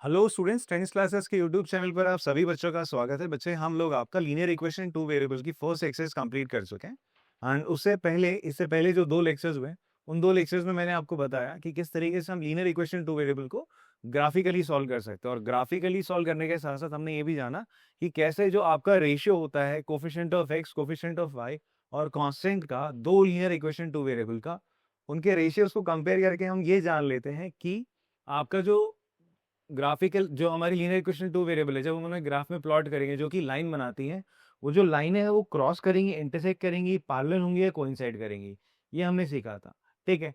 Hello students, tennis classes के YouTube channel पर आप सभी बच्चों का स्वागत है। बच्चे, हम लोग आपका लीनियर इक्वेशन टू वेरिएबल्स की फर्स्ट एक्सरसाइज कंप्लीट कर चुके हैं। एंड इससे पहले जो दो लेक्चर्स हुए, उन दो लेक्चर्स में मैंने आपको बताया कि किस तरीके से हम लीनियर इक्वेशन टू वेरिएबल को ग्राफिकली सॉल्व कर सकते हैं। और ग्राफिकली सॉल्व करने के साथ साथ हमने ये भी जाना कि कैसे जो आपका रेशियो होता है coefficient of X, coefficient of Y और कांस्टेंट का, दो लीनियर इक्वेशन टू वेरिएबल का, उनके रेशियोज को कंपेयर करके हम ये जान लेते हैं कि आपका जो ग्राफिकल, जो हमारी लीनियर इक्वेशन टू वेरिएबल है, जब हम उन्हें ग्राफ में प्लॉट करेंगे, जो कि लाइन बनाती है, वो जो लाइनें है वो क्रॉस करेंगी, इंटरसेक्ट करेंगी, पैरेलल होंगी या कोइंसाइड करेंगी। ये हमने सीखा था। ठीक है।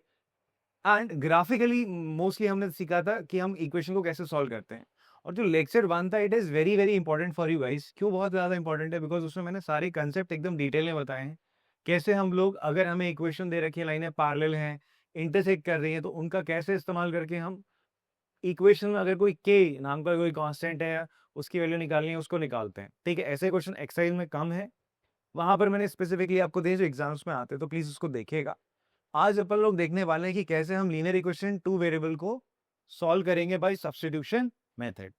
एंड ग्राफिकली मोस्टली हमने सीखा था कि हम इक्वेशन को कैसे सॉल्व करते हैं। और जो लेक्चर वन था, it is very very important for you guys. क्यों बहुत ज्यादा इंपॉर्टेंट है? बिकॉज उसमें मैंने सारे कंसेप्ट एकदम डिटेल में बताए हैं। कैसे हम लोग, अगर हमें इक्वेशन दे रखी है, लाइनें पैरेलल हैं, इंटरसेक्ट कर रही है, तो उनका कैसे इस्तेमाल करके हम इक्वेशन में, अगर कोई के नाम का कोई कांस्टेंट है, उसकी वैल्यू निकालनी है, उसको निकालते हैं। ठीक है। ऐसे क्वेश्चन एक्सरसाइज में कम है, वहां पर मैंने स्पेसिफिकली आपको दिए जो एग्जाम्स में आते हैं, तो प्लीज उसको देखिएगा। आज अपन लोग देखने वाले हैं कि कैसे हम लीनियर इक्वेशन टू वेरिएबल को सॉल्व करेंगे बाय सब्स्टिट्यूशन मेथड।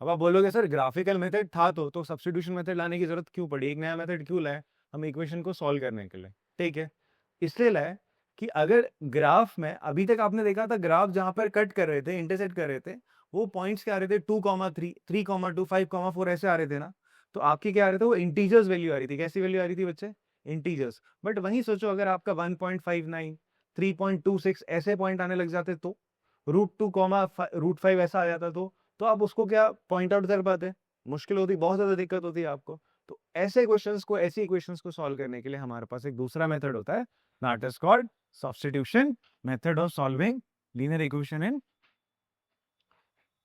अब आप बोलोगे सर ग्राफिकल मेथड था तो सब्स्टिट्यूशन मेथड लाने की जरूरत क्यों पड़ी? एक नया मेथड क्यों लाए हम इक्वेशन को सॉल्व करने के लिए? ठीक है। इसलिए लाए कि अगर ग्राफ में, अभी तक आपने देखा था ग्राफ जहां पर कट कर रहे थे, इंटरसेक्ट कर रहे थे, वो पॉइंट्स क्या आ रहे थे? 2,3, 3,2, 5,4 ऐसे आ रहे थे ना। तो आपके क्या आ रहे थे? वो इंटीजर्स वैल्यू आ रही थी। कैसी वैल्यू आ रही थी बच्चे? इंटीजर्स। बट वहीं सोचो, अगर आपका 1.59, 3.26 ऐसे पॉइंट आने लग जाते तो, √2, √5 ऐसा आ जाता तो आप उसको क्या पॉइंट आउट कर पाते? मुश्किल होती, बहुत ज्यादा दिक्कत होती है आपको। तो ऐसे क्वेश्चंस को, ऐसी इक्वेशंस को सॉल्व करने के लिए हमारे पास एक दूसरा मेथड होता है, that is called substitution method of solving linear equation in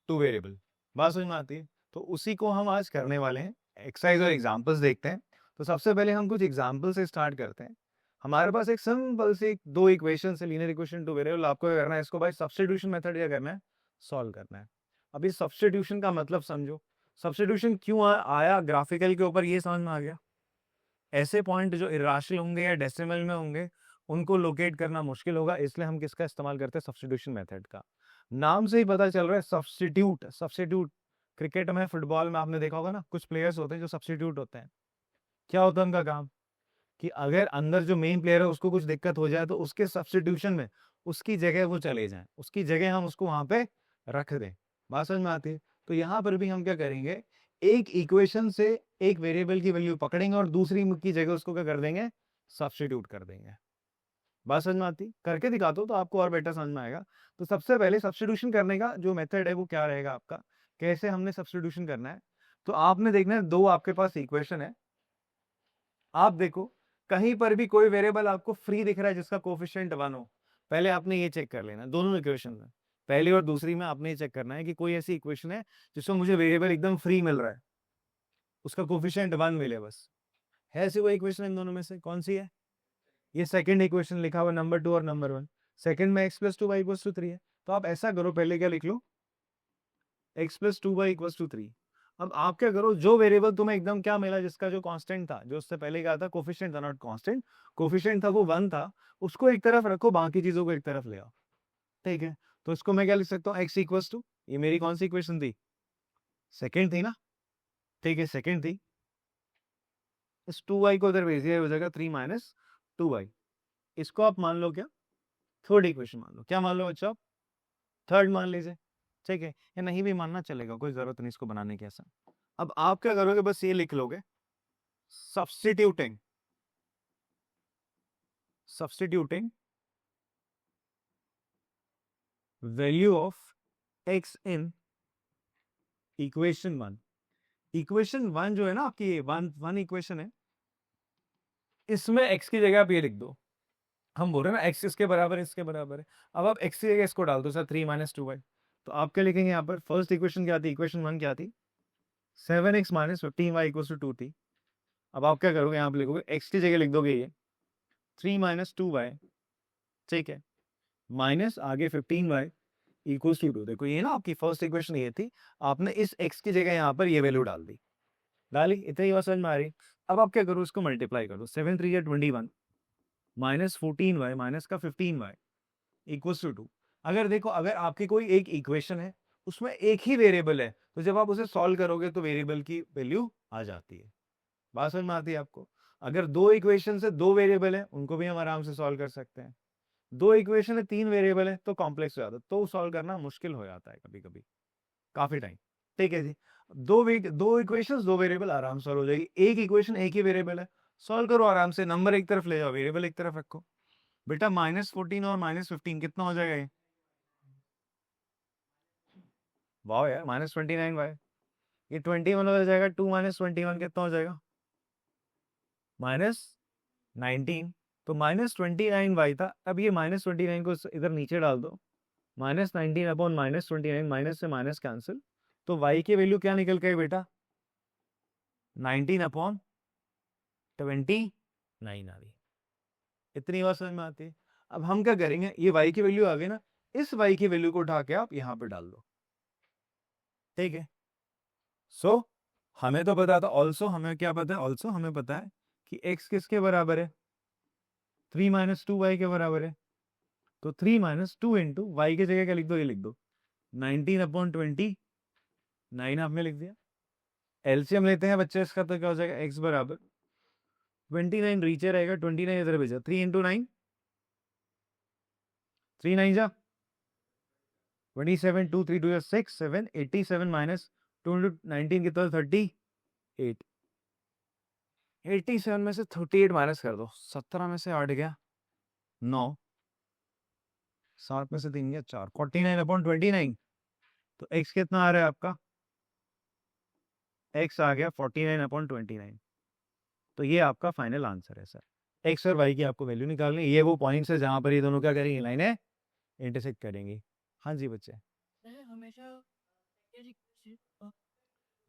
two variable. बात समझ में आती है? तो उसी को हम आज करने वाले हैं। एक्सरसाइज और एग्जांपल्स देखते हैं। तो सबसे पहले हम कुछ एग्जांपल से स्टार्ट करते हैं। हमारे पास एक सिंपल सी दो इक्वेशन है, लीनियर इक्वेशन टू वेरिएबल। आपको क्या करना है? इसको भाई सब्स्टिट्यूशन मेथड क्या करना है? सॉल्व करना है। अभी सब्स्टिट्यूशन का मतलब समझो। सब्स्टिट्यूशन क्यों आया ग्राफिकल के ऊपर, ये समझ में आ गया। ऐसे पॉइंट जो इरेशनल होंगे या डेसिमल में होंगे, उनको लोकेट करना मुश्किल होगा, इसलिए हम किसका इस्तेमाल करते हैं? सब्स्टिट्यूशन मेथड का। नाम से ही पता चल रहा है, सब्स्टिट्यूट। सब्स्टिट्यूट क्रिकेट में, फुटबॉल में आपने देखा होगा ना, कुछ प्लेयर्स होते हैं जो सब्स्टिट्यूट होते हैं। क्या होता है उनका काम? कि अगर अंदर जो मेन प्लेयर है उसको कुछ दिक्कत हो जाए, तो उसके सब्स्टिट्यूशन में उसकी जगह वो चले जाएं, उसकी जगह हम उसको वहां पे रख दें। बात समझ में आती है? तो यहां पर भी हम क्या करेंगे? एक इक्वेशन से एक वेरिएबल की वैल्यू पकड़ेंगे और दूसरी की जगह उसको क्या कर देंगे? सब्स्टिट्यूट कर देंगे। बात समझ में आती? करके दिखाता हूं तो आपको और बेटर समझ में आएगा। तो सबसे पहले सब्स्टिट्यूशन करने का जो मेथड है वो क्या रहेगा आपका, कैसे हमने सब्स्टिट्यूशन करना है। तो आपने देखना है, दो आपके पास इक्वेशन है। आप देखो, कहीं पर भी कोई वेरिएबल आपको फ्री दिख रहा है जिसका कोफिशिएंट 1 हो, पहले आपने ये चेक कर लेना। दोनों इक्वेशन में, पहली और दूसरी में, आपने ये चेक करना है कि कोई ऐसी इक्वेशन है जिसमें मुझे वेरिएबल एकदम फ्री मिल रहा है, उसका कोफिशिएंट 1 मिले बस। है ऐसी कोई इक्वेशन? इन दोनों में से कौन सी है? ये सेकंड इक्वेशन लिखा हुआ नंबर 2 और नंबर 1। सेकंड में x+2y=3 है। तो आप ऐसा करो, पहले क्या लिख लो? x+2y=3। अब आप क्या करो, जो वेरिएबल तुम्हें एकदम क्या मिला, जिसका जो कांस्टेंट था, जो उससे पहले क्या था, कोफिशिएंट था, नॉट कांस्टेंट, कोफिशिएंट था, वो 1 था, उसको एक तरफ रखो, बाकी चीजों को एक तरफ ले आओ। ठीक है। तो इसको मैं क्या लिख सकता हूँ? x=, ये मेरी कौन सी इक्वेशन थी? सेकंड थी ना। ठीक है, सेकंड थी। इस 2y को उधर भेज दिया, हो जाएगा 3 - 2y। इसको आप मान लो क्या? थर्ड इक्वेशन मान लो। क्या मान लो बच्चों? थर्ड मान लीजिए। ठीक है, या नहीं भी मानना चलेगा, कोई जरूरत नहीं इसको बनाने की ऐसा। अब आप क्या करोगे? बस ये लिख लोगे, substituting substituting value of x in equation 1। Equation 1 जो है ना आपकी, वन वन इक्वेशन है, इसमें x की जगह आप ये लिख दो। हम बोल रहे हैं ना x इसके बराबर है, इसके बराबर है। अब आप x की जगह इसको डाल दो सर, 3 - 2y। तो आप क्या लिखेंगे यहाँ पर? फर्स्ट इक्वेशन क्या थी? इक्वेशन 1 क्या थी? 7x - 15y = 2 थी। अब आप क्या करोगे? यहाँ पे लिखोगे, x की जगह लिख दोगे ये 3 - 2y। ठीक है, माइनस आगे 15y = 2। देखो, ये ना आपकी फर्स्ट इक्वेशन ये थी, आपने इस x की जगह यहाँ पर ये वैल्यू डाल दी। डाली, इतनी ही बात समझ में आ रही। अब आप क्या करो? इसको मल्टीप्लाई करो। 7 3 21 माइनस 14y माइनस का 15y = 2। अगर देखो, अगर आपकी कोई एक इक्वेशन है, उसमें एक ही वेरिएबल है, तो जब आप उसे सॉल्व करोगे तो वेरिएबल की वैल्यू आ जाती है। बात समझ में आती है आपको? अगर दो इक्वेशन से दो वेरिएबल है, उनको भी हम आराम से सॉल्व कर सकते हैं। दो इक्वेशन है, तीन वेरिएबल है, तो कॉम्प्लेक्स हो जाता है, तो सॉल्व करना मुश्किल हो जाता है कभी कभी, काफी टाइम। ठीक है जी, दो इक्वेशन दो वेरिएबल आराम से सॉल्व हो जाएगी। एक इक्वेशन एक ही वेरिएबल है, सॉल्व करो आराम से, नंबर एक तरफ ले जाओ, वेरिएबल एक तरफ रखो। बेटा -14 और -15 कितना हो जाएगा ये? वाह यार, -29 वाई, ये 21 हो जाएगा। 2 -21 कितना हो जाएगा? -19। तो -29 y था, अब ये -29 को इधर नीचे डाल दो, -19 अपॉन -29, माइनस से माइनस कैंसिल, तो y की वैल्यू क्या निकल गई बेटा? 19 अपॉन 29 आ रही। इतनी बात समझ में आती है? अब हम क्या करेंगे, ये y की वैल्यू आ गई ना, इस y की वैल्यू को उठा के आप यहां पर डाल दो। ठीक है, सो हमें तो पता था, ऑल्सो हमें क्या पता है, ऑल्सो हमें पता है कि x किसके बराबर है? 3 - 2y के बराबर है। तो 3 - 2 इंटू वाई की जगह क्या लिख दो, ये लिख दो 19 अपॉन 29 आपने लिख दिया। एलसीएम लेते हैं बच्चे इसका, तो क्या हो जाएगा, x बराबर 29 नीचे रहेगा, 29 इधर भेजा, 3 इंटू 9, 3 9 जा 27, 2 3 2 6 7 87 माइनस 2 इंटू 19 कितना, 38। 87 में से 38 माइनस कर दो, 17 में से 8 गया 9, 7 में से 3 गया 4, 49 अपॉन 29। तो x कितना आ रहा है आपका? x आ गया 49 अपॉन 29। तो ये आपका फाइनल आंसर है सर। एक्स और वाई की आपको वैल्यू निकालनी, ये वो पॉइंट्स है जहां पर ये दोनों क्या करेंगे, लाइनें इंटरसेक्ट करेंगी। हाँ जी बच्चे, हमेशा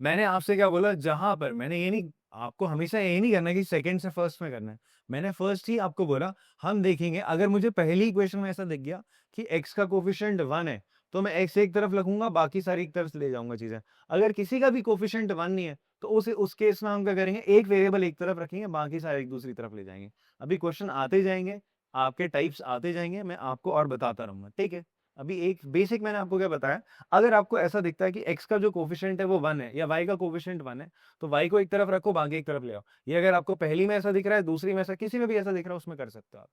मैंने आपसे क्या बोला, जहां पर मैंने ये नहीं, आपको हमेशा ये नहीं करना कि सेकंड से फर्स्ट में करना है। मैंने फर्स्ट ही आपको बोला, हम देखेंगे अगर मुझे पहली इक्वेशन में ऐसा दिख गया कि x का कोफिशिएंट 1 है, तो मैं x एक तरफ रखूंगा, बाकी सारी एक तरफ ले जाऊंगा चीजें। अगर किसी का भी कोफिशिएंट 1 नहीं है, तो उस केस में हम क्या करेंगे, एक वेरिएबल एक तरफ रखेंगे, बाकी सारे एक दूसरी तरफ ले जाएंगे। अभी क्वेश्चन आते जाएंगे, आपके टाइप्स आते जाएंगे, मैं आपको और बताता रहूंगा। ठीक है, अभी एक बेसिक मैंने आपको क्या बताया, अगर आपको ऐसा दिखता है कि x का जो कोफिशिएंट है वो 1 है, या y का कोफिशिएंट 1 है, तो y को एक तरफ रखो, बाकी एक तरफ ले आओ। ये अगर आपको पहली में ऐसा दिख रहा है, दूसरी में ऐसा, किसी में भी ऐसा दिख रहा है, उसमें कर सकते हो आप।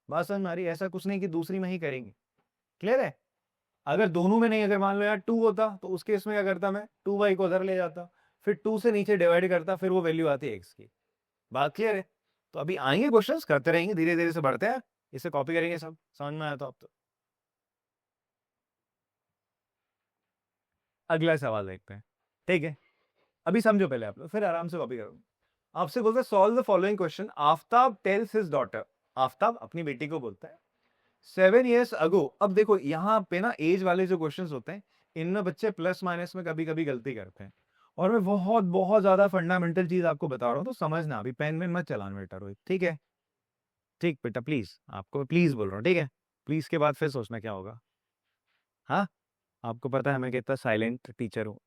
बात समझ में आ रही है? ऐसा कुछ नहीं कि दूसरी में ही करेंगे। क्लियर है? अगर दोनों में नहीं, अगर मान लो यार 2 होता, तो उस केस में क्या करता, मैं 2y को उधर ले जाता, फिर 2 से नीचे डिवाइड करता, फिर वो वैल्यू आती है x की। बात क्लियर है? तो अभी आएंगे क्वेश्चंस, करते रहेंगे, धीरे धीरे से बढ़ते हैं, इसे कॉपी करेंगे सब। समझ में आया तो अब तो अगला सवाल देखते हैं। ठीक है, अभी समझो पहले आप लोग, फिर आराम से कॉपी करो। आपसे बोलते हैं solve the following question. Aftab tales his daughter, Aftab अपनी बेटी को बोलता है 7 years अगो। अब देखो यहाँ पे ना एज वाले जो क्वेश्चंस होते हैं, इनमें बच्चे प्लस माइनस में कभी कभी गलती करते हैं, और मैं बहुत बहुत ज्यादा फंडामेंटल चीज आपको बता रहा हूँ, तो समझना, अभी पेन में मत चलाना बेटा रोहित। ठीक है, ठीक बेटा, प्लीज, आपको प्लीज बोल रहा हूँ, ठीक है? प्लीज के बाद फिर सोचना क्या होगा। हाँ, आपको पता है मैं कितना साइलेंट टीचर हूँ,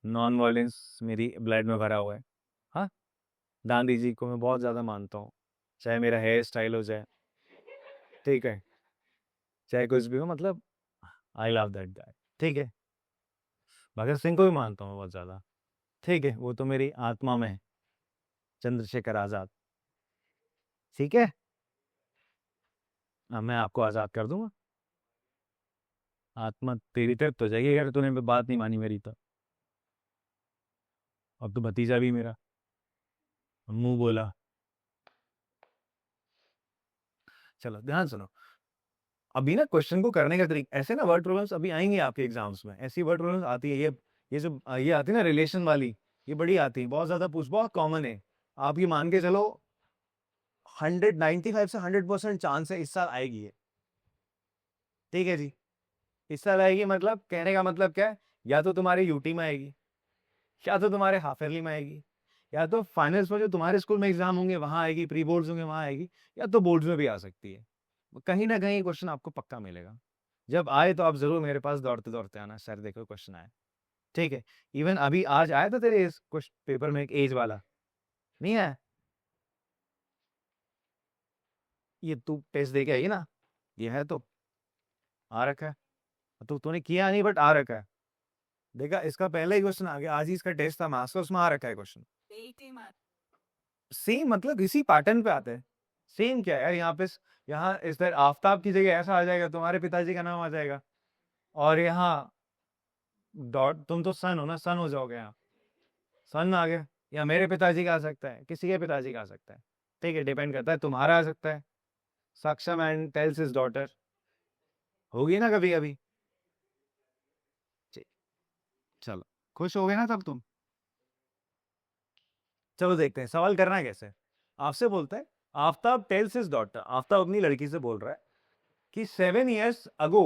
नॉन वायलेंस मेरी ब्लड में भरा हुआ है। हाँ, गांधी जी को मैं बहुत ज्यादा मानता हूँ, चाहे मेरा हेयर स्टाइल हो जाए, ठीक है, चाहे कुछ भी हो, मतलब आई लव दैट गाय। ठीक है, भगत सिंह को भी मानता हूँ बहुत ज्यादा। ठीक है, वो तो मेरी आत्मा में है, चंद्रशेखर आजाद। ठीक है, अब मैं आपको आजाद कर दूंगा, आत्मा तेरी तरफ तो जाएगी अगर तूने बात नहीं मानी मेरी तो। अब तो भतीजा भी मेरा मुंह बोला। चलो ध्यान सुनो, अभी ना क्वेश्चन को करने का तरीका, ऐसे ना वर्ड प्रॉब्लम्स अभी आएंगे आपके एग्जाम्स में, ऐसी वर्ड प्रॉब्लम्स आती है, ये जो ये आती है ना रिलेशन वाली, ये बड़ी आती है, बहुत ज्यादा पूछ, बहुत कॉमन है। आप ये मान के चलो 195 से 100% चांस है इस साल आएगी ये। ठीक है जी, इस साल आएगी, मतलब कहने का मतलब क्या है, या तो तुम्हारे यूटी में आएगी, या तो तुम्हारे हाफ ईयरली में आएगी, या तो फाइनल्स में जो तुम्हारे स्कूल में एग्जाम होंगे वहां आएगी, प्री बोर्ड्स होंगे वहां आएगी, या तो बोर्ड्स में भी आ सकती है। कहीं ना कहीं क्वेश्चन आपको पक्का मिलेगा। जब आए तो आप जरूर मेरे पास दौड़ते दौड़ते आना, सर देखो क्वेश्चन आया। ठीक है, इवन अभी आज आया था तेरे इस क्वेश्चन पेपर में एक एज वाला, नहीं आया? ये तू टेस्ट दे के आई ना, ये है तो आ रखा है, तो तूने किया नहीं बट आ रखा है। देखा, इसका पहला ही क्वेश्चन आ गया, आज ही इसका टेस्ट था मैथ्स का, उसमें आ रखा है क्वेश्चन। सेम मतलब इसी पैटर्न पे आता है। सेम क्या है यार, यहाँ पे यहाँ इस तरह आफ्ताब की जगह ऐसा आ जाएगा, तुम्हारे पिताजी का नाम आ जाएगा, और यहाँ डॉट, तुम तो सन हो ना, सन हो जाओगे यहाँ, सन आ गया। या मेरे पिताजी का आ सकता है, किसी के पिताजी का आ सकता है, ठीक है, डिपेंड करता है, तुम्हारा आ सकता है, साक्षा मैन टेल्स हिज डॉटर, होगी ना कभी कभी। चलो, खुश हो गए ना तब तुम। चलो देखते हैं सवाल करना है कैसे। आपसे बोलता है, Aftab tales his daughter, Aftab अपनी लड़की से बोल रहा है कि 7 years अगो।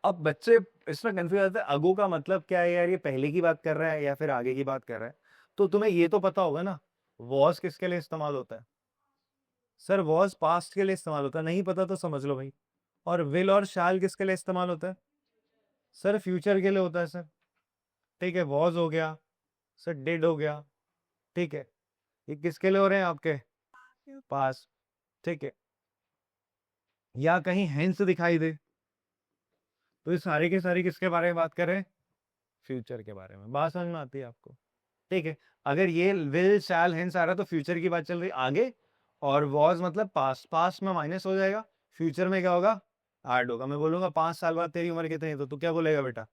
अब बच्चे इसमें कंफ्यूज आते हैं, अगो का मतलब क्या है यार, ये पहले की बात कर रहा है या फिर आगे की बात कर रहा है। तो तुम्हें ये तो पता होगा ना, वॉज किसके लिए इस्तेमाल होता है। सर वॉज पास्ट के लिए इस्तेमाल होता है, नहीं पता तो समझ लो भाई। और विल और शैल किसके लिए इस्तेमाल होता है। सर फ्यूचर के लिए होता है सर। ठीक है, वॉज हो गया, सर डिड हो गया, ठीक है, ये किसके लिए हो रहे हैं आपके, पास, ठीक है। या कहीं हेंस दिखाई दे, तो ये सारे के सारे किसके बारे में बात कर रहे हैं, फ्यूचर के बारे में। बात समझ में आती है आपको, ठीक है। अगर ये विल शैल हेंस आ रहा है तो फ्यूचर की बात चल रही आगे, और वॉज मतलब पास्ट, पास्ट में माइनस हो जाएगा, फ्यूचर में क्या होगा, ऐड होगा। मैं बोलूंगा 5 साल बाद तेरी उम्र कितनी है, तो तू क्या बोलेगा बेटा,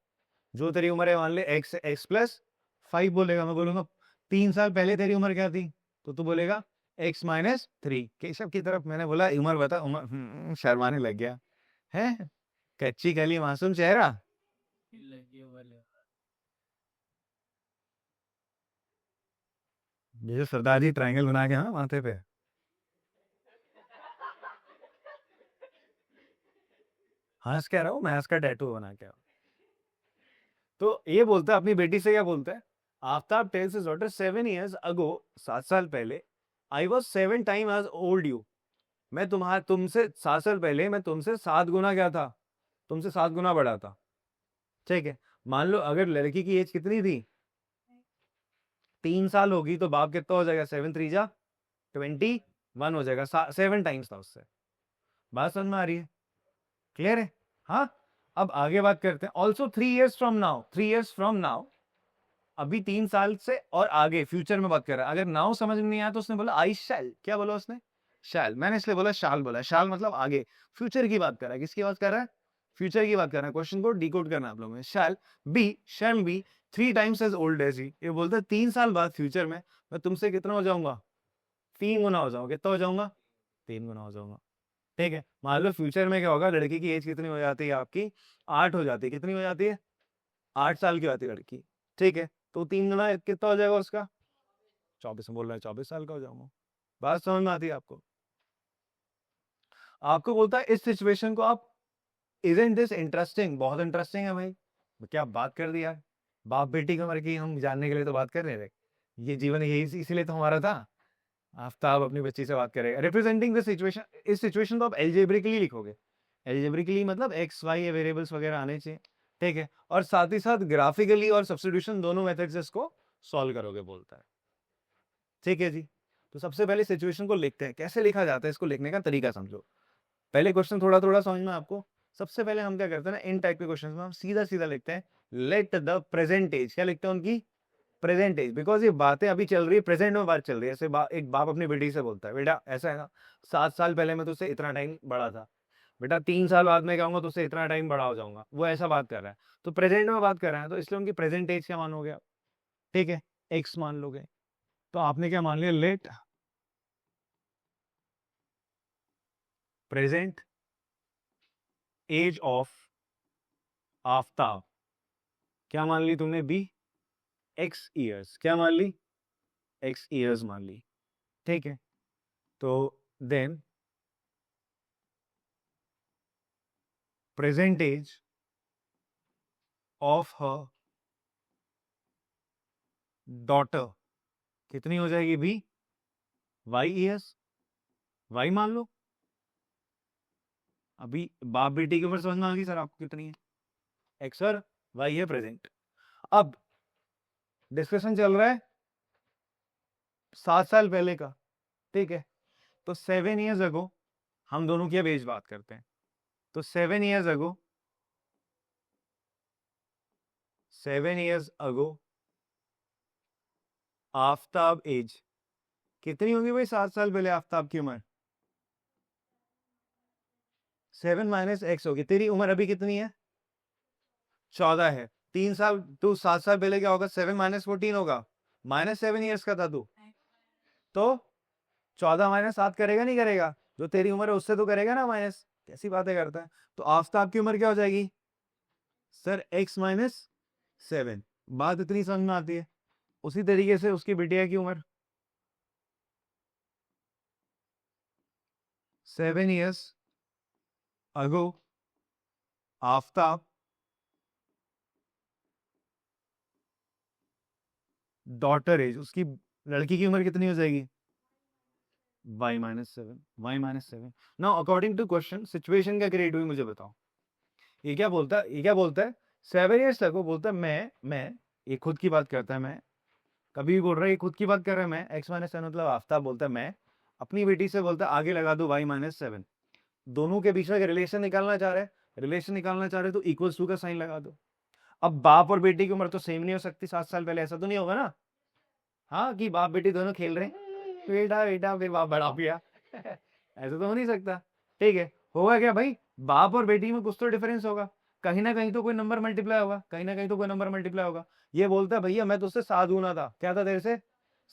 जो तेरी उम्र है मान ले एक्स, एक्स+5 बोलेगा। मैं बोलूंगा 3 साल पहले तेरी उम्र क्या थी, तो तू बोलेगा x-3। केशव की तरफ मैंने बोला उम्र बता, उम्र, शर्माने लग गया है, कच्ची गली मासूम चेहरा। ये जो सरदार जी ट्रायंगल बना के, हाँ, माथे पे, हंस कह रहा हूँ मैं, हंस का टैटू बना के। तो ये बोलता है अपनी बेटी से, क्या बोलता है, Aftab tales his daughter 7 years अगो, 7 साल पहले, I was 7 times as old you, मैं तुमसे 7 साल पहले मैं तुमसे 7 गुना क्या था, तुमसे 7 गुना बड़ा था, ठीक है। मान लो अगर लड़की की एज कितनी थी, 3 साल होगी, तो बाप कितना हो जाएगा, 7×3 = 21 हो जाएगा, 7 times था उससे। बात समझ में आ रही है, क्लियर है। हाँ, अब आगे बात करते हैं। Also 3 years from now, 3 years from now, अभी 3 साल से और आगे फ्यूचर में बात कर रहा है। अगर नाउ समझ में नहीं आया तो उसने बोला आई शैल, क्या बोला उसने, शैल, मैंने इसलिए बोला शाल, बोला शाल मतलब आगे, फ्यूचर की बात कर रहा है। किसकी बात कर रहा है, फ्यूचर की बात कर रहा है। क्वेश्चन को डिकोड करना आप लोगों ने, shall be 3 times as old as he, ये बोलता है 3 साल बाद फ्यूचर में मैं तुमसे कितना हो जाऊंगा, 3 गुना हो जाऊंगा। कितना हो जाऊंगा, 3 गुना हो जाऊंगा, ठीक है। मान लो फ्यूचर में क्या होगा, लड़की की एज कितनी हो जाती है आपकी, 8 हो जाती है, कितनी हो जाती है, 8 साल की होती है लड़की, ठीक है। तो 3 गुना कितना हो जाएगा उसका, 24 में बोल रहा है, 24 साल का हो जाऊंगा। बात समझ में आती है आपको। आपको बोलता है इस सिचुएशन को आप, इजंट दिस इंटरेस्टिंग, बहुत इंटरेस्टिंग है भाई, क्या बात कर दी यार, बाप बेटी की उम्र की हम जानने के लिए तो बात कर रहे थे, ये जीवन यही इसीलिए तो हमारा था। आफ्ताब अपनी बच्ची से बात करेगा, रिप्रेजेंटिंग द सिचुएशन, इस सिचुएशन को आप एल्जेब्रिकली लिखोगे, एल्जेब्रिकली मतलब एक्स वाई वेरिएबल्स वगैरह आने चाहिए, ठीक है। और साथ ही साथ ग्राफिकली और सब्स्टिट्यूशन दोनों मेथड से इसको सॉल्व करोगे, बोलता है, ठीक है जी। तो सबसे पहले सिचुएशन को लिखते हैं, कैसे लिखा जाता है इसको लिखने का तरीका समझो। पहले क्वेश्चन थोड़ा थोड़ा समझ में आपको। सबसे पहले हम क्या करते हैं ना, इन टाइप के क्वेश्चन में हम सीधा सीधा लिखते हैं, लेट द प्रेजेंट एज, क्या लिखते हैं उनकी, प्रेजेंट एज, बिकॉज ये बातें अभी चल रही है, प्रेजेंट में बात चल रही है। ऐसे एक बाप अपनी बेटी से बोलता है, बेटा ऐसा है ना, 7 साल पहले मैं तुझसे इतना टाइम बड़ा था, बेटा 3 साल बाद में क्या होगा, तुझसे इतना टाइम बड़ा हो जाऊंगा, वो ऐसा बात कर रहा है। तो प्रेजेंट में बात कर रहा है, तो इसलिए उनकी प्रेजेंट एज क्या मान हो गया, ठीक है, एक्स मान लोगे। तो आपने क्या मान लिया, let present age of Aftab, क्या मान ली तुमने, बी x years, क्या मान ली, x years मान ली, ठीक है। तो then present age of her daughter कितनी हो जाएगी, बी y years, y मान लो। अभी बाप बेटी की उम्र समझ में आ गई सर आपको कितनी है, x और y है प्रेजेंट। अब डिस्कशन चल रहा है 7 साल पहले का, ठीक है। तो 7 years अगो, हम दोनों की अब एज बात करते हैं। तो 7 years अगो, 7 years ago आफ्ताब एज कितनी होगी भाई 7 साल पहले आफ्ताब की उम्र? 7 माइनस एक्स होगी। तेरी उम्र अभी कितनी है? 14 है। 3 साल तू 7 साल पहले क्या होगा? 7 माइनस 14 होगा। -7 ईयर्स का था तू, तो 14 माइनस 7 करेगा नहीं करेगा? जो तेरी उम्र है उससे तो करेगा ना माइनस। कैसी बातें करता है? तो आफ्ताब की उम्र क्या हो जाएगी सर? x-7। बात इतनी समझ में आती है। उसी तरीके से उसकी बिटिया की उम्र 7 years ago Aftab daughter age, उसकी लड़की की उम्र कितनी हो जाएगी? y-7 now according to question situation क्या क्रिएट हुई मुझे बताओ। ये क्या बोलता है? ये क्या बोलता है? 7 years तक वो बोलता है मैं ये खुद की बात करता है। मैं कभी भी बोल रहा है, ये खुद की बात कर रहा है। मैं x-7 मतलब आफ्ताब बोलता है मैं अपनी बेटी से बोलता है आगे लगा दो y-7। दोनों के बीच में रिलेशन निकालना चाह रहे हैं, रिलेशन निकालना चाह रहे हैं तो इक्वल्स टू का साइन लगा दो। अब बाप और बेटी की उम्र तो सेम नहीं हो सकती 7 साल पहले, ऐसा तो नहीं होगा ना? हाँ, कि बाप बेटी दोनों खेल रहे हैं, बेटा बेटा फिर बाप बड़ा हो गया ऐसा तो हो नहीं सकता। ठीक है, होगा क्या भाई? बाप और बेटी में कुछ तो डिफरेंस होगा, कहीं ना कहीं तो कोई नंबर मल्टीप्लाई होगा, कहीं ना कहीं तो कोई नंबर मल्टीप्लाई होगा। ये बोलता है भैया मैं तो उससे 7 गुना था। क्या था तेरे से?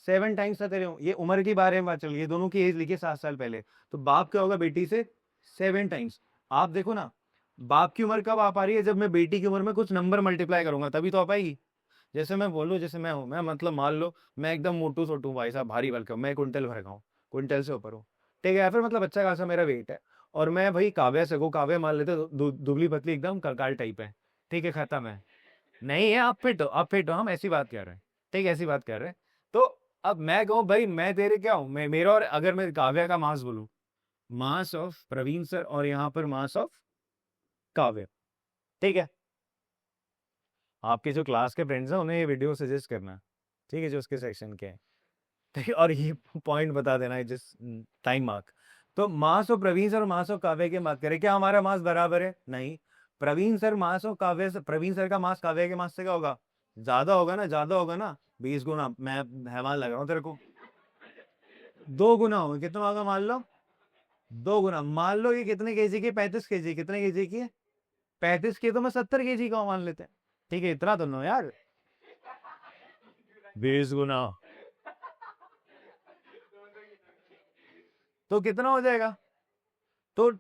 7 टाइम्स था तेरे। ये उम्र के बारे में बात चल रही है, दोनों की एज लिखी 7 साल पहले, तो बाप क्या होगा बेटी से? 7 टाइम्स। आप देखो ना, बाप की उम्र कब आ पा रही है? जब मैं बेटी की उम्र में कुछ नंबर मल्टीप्लाई करूंगा तभी तो आ पाएगी। जैसे मैं बोलूँ, जैसे मैं हूँ, मैं मतलब मान लो मैं एकदम मोटू सोटू भाई साहब, भारी बल्कि मैं कुंटल भर का हूँ, कुंटल से ऊपर हूँ। ठीक है, या फिर मतलब अच्छा खासा मेरा वेट है, और मैं भाई काव्या से को काव्या मान लेते दुबली पतली एकदम कंकाल टाइप है। ठीक है, खत्म है। नहीं है, आप फिट हो, आप फिट हो, हम ऐसी बात कर रहे हैं। ठीक है, ऐसी बात कर रहे हैं। तो अब मैं कहूँ भाई मैं तेरे क्या हूँ? मैं मेरा, और अगर मैं काव्या का मास बोलूँ, मास ऑफ प्रवीण सर और यहाँ पर मास ऑफ काव्य। ठीक है, आपके जो क्लास के फ्रेंड्स हैं उन्हें ये वीडियो सजेस्ट करना। ठीक है, जो उसके सेक्शन के हैं। ठीक है, और ये पॉइंट बता देना है जिस टाइम मार्क। तो मास और प्रवीण सर और मास और काव्य की बात करें, क्या हमारा मास बराबर है? नहीं। प्रवीण सर मास और काव्य से, प्रवीण सर का मास काव्य के मास से क्या होगा? ज्यादा होगा ना, ज्यादा होगा ना, 20 गुना। मैं हैवान लग रहा हूँ तेरे को। 2 गुना होगा, कितना होगा मान लो? 2 गुना। मान लो ये कितने केजी की? 35 केजी। कितने केजी की है? 35 की, तो मैं 70 केजी का मान लेते हैं। ठीक है, इतना तो नो यार, 20 गुना तो कितना हो जाएगा? तो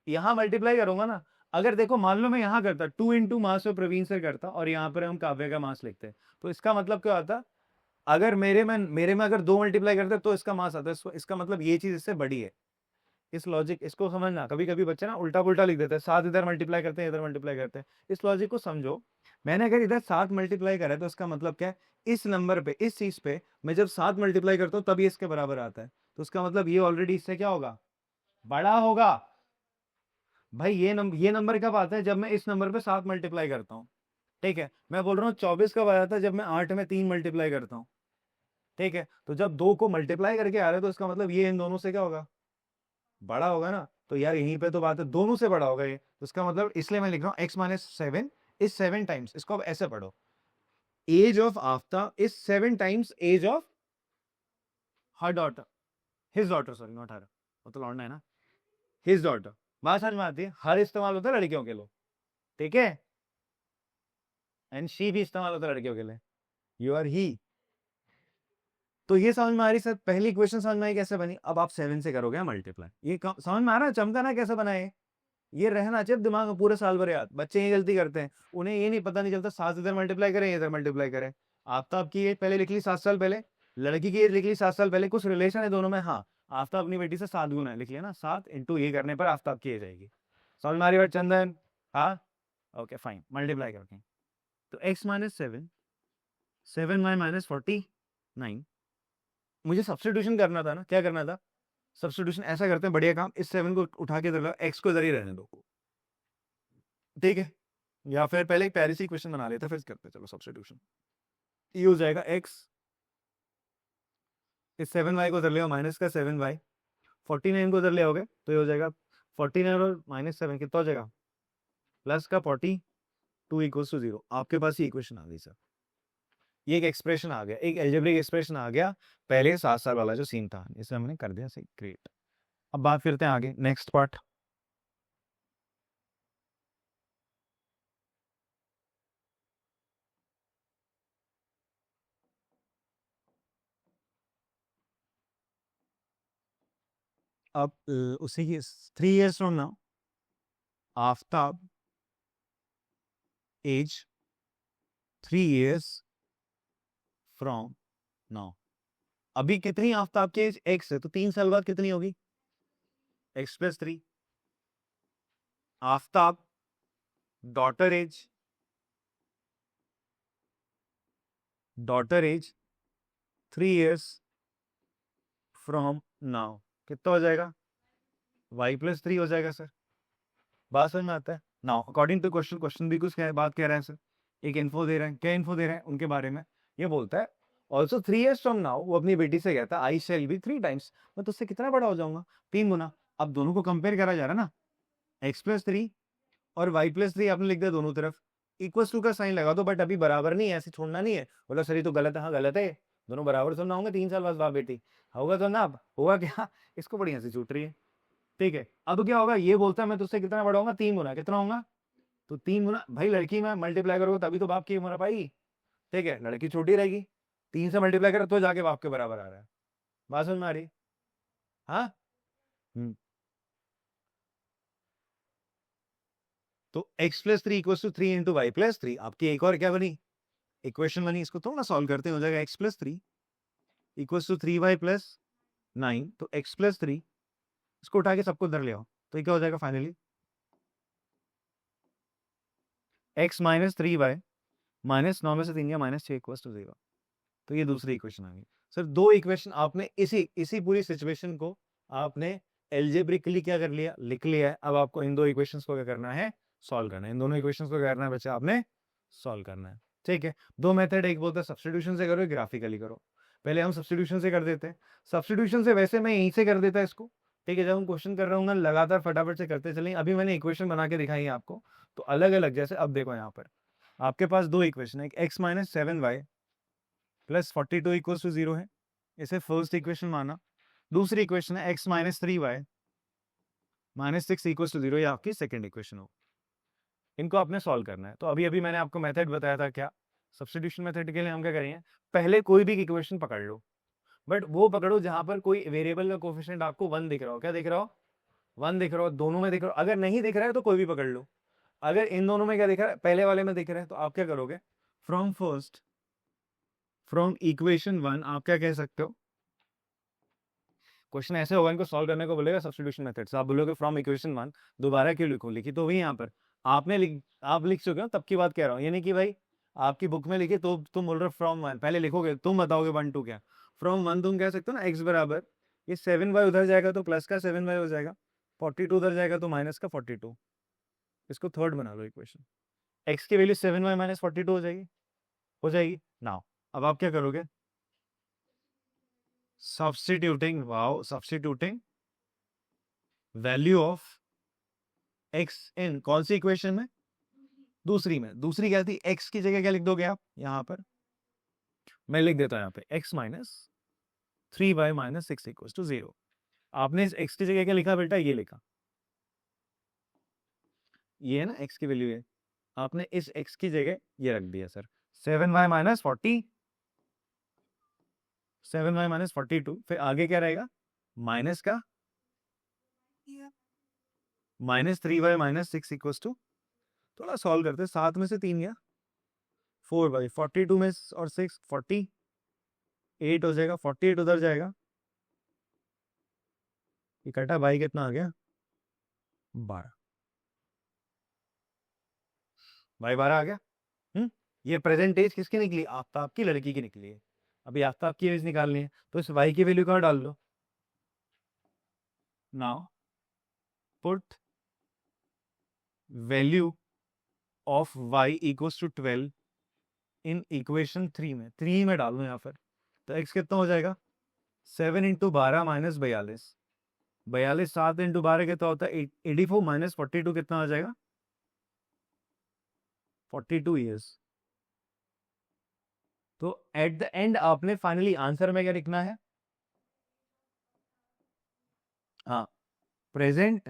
यहां मल्टीप्लाई करूंगा ना। अगर देखो मान लो मैं यहां करता 2 इंटू मास और प्रवीण सर करता, और यहां पर हम काव्य का मास लिखते हैं, तो इसका मतलब क्या होता? अगर मेरे में अगर 2 मल्टीप्लाई करते तो इसका मास आता है। इसका मतलब ये चीज इससे बड़ी है। इस लॉजिक, इसको समझना। कभी कभी बच्चे ना उल्टा पुल्टा लिख देते हैं, 7 इधर मल्टीप्लाई करते हैं, इधर मल्टीप्लाई करते हैं। इस लॉजिक को समझो। मैंने अगर इधर 7 मल्टीप्लाई करा है तो इसका मतलब क्या है? इस नंबर पे, इस चीज पे मैं जब 7 मल्टीप्लाई करता हूँ तब ये इसके बराबर आता है, तो उसका मतलब ये ऑलरेडी इससे क्या होगा? बड़ा होगा। भाई ये नंबर कब आता है? जब मैं इस नंबर पे 7 मल्टीप्लाई करता हूँ। ठीक है, मैं बोल रहा हूँ 24 कब आ जाता है? जब मैं 8 में 3 मल्टीप्लाई करता हूँ। ठीक है, तो जब 2 को मल्टीप्लाई करके आ रहा है तो इसका मतलब ये इन दोनों से क्या होगा? बड़ा होगा ना। तो यार यहीं पे तो बात है, दोनों से बड़ा होगा ये, तो इसका मतलब इसलिए मैं लिख रहा हूँ x-7 इज 7 टाइम्स। इसको अब ऐसे पढ़ो, age of Aftab is 7 times age of her daughter, his daughter, sorry not her, वो तो लौंडा है ना। हिज डॉटर, बात समझ में आती है? हर इस्तेमाल होता है लड़कियों के लिए, ठीक है, एंड शी भी इस्तेमाल होता है लड़कियों के लिए, यू आर ही। तो ये समझ में आ रही सर? पहली इक्वेशन समझ में आई कैसे बनी? अब आप 7 से करोगे मल्टीप्लाई, ये समझ में आ रहा है? चमका ना कैसे बनाए? ये रहना चाहिए दिमाग में पूरे साल भर याद। बच्चे ये गलती करते हैं, उन्हें ये नहीं पता नहीं चलता 7 इधर मल्टीप्लाई करें, इधर मल्टीप्लाई करें। आफ्ताब की एज पहले लिख ली 7 साल पहले, लड़की की एज लिख ली 7 साल पहले, कुछ रिलेशन है दोनों में, हाँ। आफ्ताब अपनी बेटी से 7 गुना है, लिख लिया ना, 7 इंटू ये करने पर आफ्ताब की एज आएगी। समझ में आ रही बात चंदन? हाँ, ओके फाइन, मल्टीप्लाई करके। तो x-7, 7y-49, मुझे सब्स्टिट्यूशन करना था ना। क्या करना था? सब्स्टिट्यूशन ऐसा करते हैं, बढ़िया काम, इस 7 को उठा के इधर x को इधर ही रहने दो। ठीक है, या फिर पहले एक प्यारी सी क्वेश्चन बना लेते हैं, फिर करते हैं। चलो सब्स्टिट्यूशन, ये हो जाएगा x, इस 7y को उधर ले आओ, माइनस का 7y, 49 को उधर ले आओगे तो ये हो जाएगा 49 और -7 कितना हो जाएगा? प्लस का 40, 2 इक्वल्स टू 0, आपके पास ये इक्वेशन आ गई सर। ये एक एक्सप्रेशन आ गया, एक एल्जेब्रिक एक्सप्रेशन आ गया, पहले 7 साल वाला जो सीन था इसे हमने कर दिया सही, ग्रेट। अब बात करते हैं आगे, नेक्स्ट पार्ट। अब उसी की 3 years from now, Aftab age 3 years from now. अभी कितनी आफ्ताब की एज x है, तो 3 साल बाद कितनी होगी, x plus 3। Aftab daughter age 3 years from now कितना हो जाएगा, y प्लस 3 हो जाएगा सर। बात समझ में आता है। Now according to question, question भी कुछ क्या है, बात कह रहे हैं सर, एक इन्फो दे रहे हैं, क्या इन्फो दे रहे हैं उनके बारे में, ये बोलता है ऑल्सो 3 years फ्रॉम नाउ, वो अपनी बेटी से कहता है आई शैल बी 3 times, मैं तुझसे कितना बड़ा हो जाऊंगा, 3 गुना। अब दोनों को कंपेयर करा जा रहा है ना, x प्लस 3 और y प्लस 3 आपने लिख दिया दोनों तरफ, इक्वल्स टू का साइन लगा दो, बट अभी बराबर नहीं है, ऐसे छोड़ना नहीं है, बोला सर ये तो गलत है, हाँ गलत है, दोनों बराबर तो ना होंगे 3 साल बाद बाप बेटी, होगा तो ना, अब होगा क्या, इसको बड़ी हंसी छूट रही है, ठीक है। अब क्या होगा, ये बोलता है मैं तुझसे कितना बड़ा होगा, 3 गुना, कितना होगा, तो 3 गुना, भाई लड़की में मल्टीप्लाई करोगे तभी तो बाप की उम्र पाई, ठीक है, लड़की छोटी रहेगी, 3 से मल्टीप्लाई करो तो जाके बाप के बराबर आ रहा है, बात समझ में आ रही, हाँ। तो x plus 3 equal to 3 into Y plus 3, आपकी एक और क्या बनी, इक्वेशन बनी, इसको थोड़ा सॉल्व करते हो जाएगा, x plus 3 equal to 3y plus 9, तो x प्लस 3 इसको उठा के सबको इधर ले आओ, तो ये क्या हो जाएगा finally, x minus 3y minus 9 में से 3 या माइनस 6 इक्वल टू 0, तो ये दूसरी इक्वेशन आ गई सर। दो इक्वेशन आपने इसी इसी पूरी सिचुएशन को आपने एल्जेब्रिकली क्या कर लिया, लिख लिया है। अब आपको इन दो इक्वेशंस को क्या करना है, सॉल्व करना है, इन दोनों इक्वेशंस को क्या करना है बच्चा, आपने सॉल्व करना है, ठीक है। दो मेथड, एक बोलता है सब्स्टिट्यूशन से करो, ग्राफिकली करो। पहले हम सब्स्टिट्यूशन से कर देते हैं, सब्स्टिट्यूशन से वैसे मैं यहीं से कर देता इसको, ठीक है, जब हम क्वेश्चन कर रहे होंगे लगातार फटाफट से करते चलें। अभी मैंने इक्वेशन बना के दिखाई है आपको, तो अलग अलग, जैसे अब देखो यहाँ पर आपके पास दो इक्वेशन है, एक X minus 7y plus 42 equals to 0 है, इसे फर्स्ट इक्वेशन माना। दूसरी इक्वेशन है x minus 3y minus 6 equals to 0, ये आपकी सेकंड इक्वेशन हो। इनको आपने सॉल्व करना है। तो अभी अभी मैंने आपको मेथड बताया था, क्या सब्स्टिट्यूशन मेथड के लिए हम क्या करेंगे, पहले कोई भी इक्वेशन पकड़ लो, बट वो पकड़ो जहां पर कोई वेरिएबल का कोफिशिएंट आपको 1 दिख रहा हो, क्या दिख रहा हो, 1 दिख रहा हो, दोनों में दिख रहा हो। अगर नहीं दिख रहा है तो कोई भी पकड़ लो, अगर इन दोनों में क्या दिख रहा है, पहले वाले में दिख रहा है, तो आप क्या करोगे, फ्रॉम इक्वेशन 1 आप क्या कह सकते हो, क्वेश्चन ऐसे होगा, इनको सॉल्व करने को बोलेगा सब्स्टिट्यूशन मेथड से, आप बोलोगे फ्रॉम इक्वेशन 1, दोबारा क्यों लिखो, लिखी तो वही यहाँ पर आपने आप लिख चुके हो, तब की बात कह रहा हूँ, ये नहीं कि भाई आपकी बुक में लिखी तो तुम बोल रहे हो फ्रॉम 1, पहले लिखोगे, तुम बताओगे 1 2 क्या, फ्रॉम 1 तुम कह सकते हो ना, एक्स बराबर ये 7y उधर जाएगा तो प्लस का 7y हो जाएगा, 42 उधर जाएगा तो माइनस का 42, इसको थर्ड बना लो इक्वेशन, एक्स की वैल्यू 7y माइनस 42 हो जाएगी, हो जाएगी। नाउ अब आप क्या करोगे, substituting, wow, substituting value of X in कौन सी इक्वेशन में, दूसरी में, दूसरी क्या थी, एक्स की जगह क्या लिख दोगे आप यहां पर, मैं लिख देता हूं यहाँ पे x minus 3y minus 6 equal to 0। आपने इस x की जगह क्या लिखा बेटा, ये लिखा, ये है ना x की वैल्यू है, आपने इस x की जगह ये रख दिया sir, 7y minus 40, 7y minus 42, फिर आगे क्या रहेगा, माइनस का minus 3y minus 6 equal to, थोड़ा सॉल्व करते, 7 में से 3 गया 4y, 42 में और 6 48 हो जाएगा, 48 उधर जाएगा, इकट्ठा भाई कितना आ गया 12, भाई 12 आ गया। ये प्रेजेंट एज किसकी निकली, आफ्ताब की, लड़की की निकली है। अभी आफ्ताब की एज निकालनी है, तो इस y की वैल्यू कहाँ डाल लो, now put value of y equals to 12 in equation 3 में, 3 में डाल दो यहाँ पर, तो x कितना हो जाएगा, 7 इंटू 12 माइनस 42, 42 7 इंटू 12 कितना होता है 84 माइनस 42 कितना हो जाएगा 42 ईयर्स। तो एट द एंड आपने फाइनली आंसर में क्या लिखना है? हाँ, प्रेजेंट,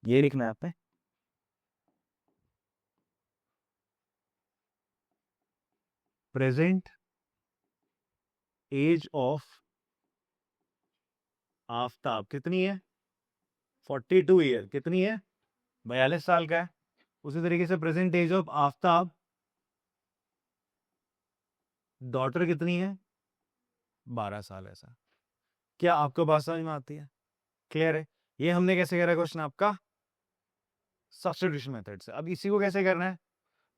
ये लिखना है आपने। प्रेजेंट एज ऑफ आफ्ताब कितनी है? 42 ईयर। कितनी है? 42 साल का है। उसी तरीके से present age of Aftab daughter कितनी है? 12 साल। ऐसा क्या आपको बात समझ में आती है? क्लियर है? ये हमने कैसे करा क्वेश्चन आपका? सब्स्टिट्यूशन मेथड से। अब इसी को कैसे करना है?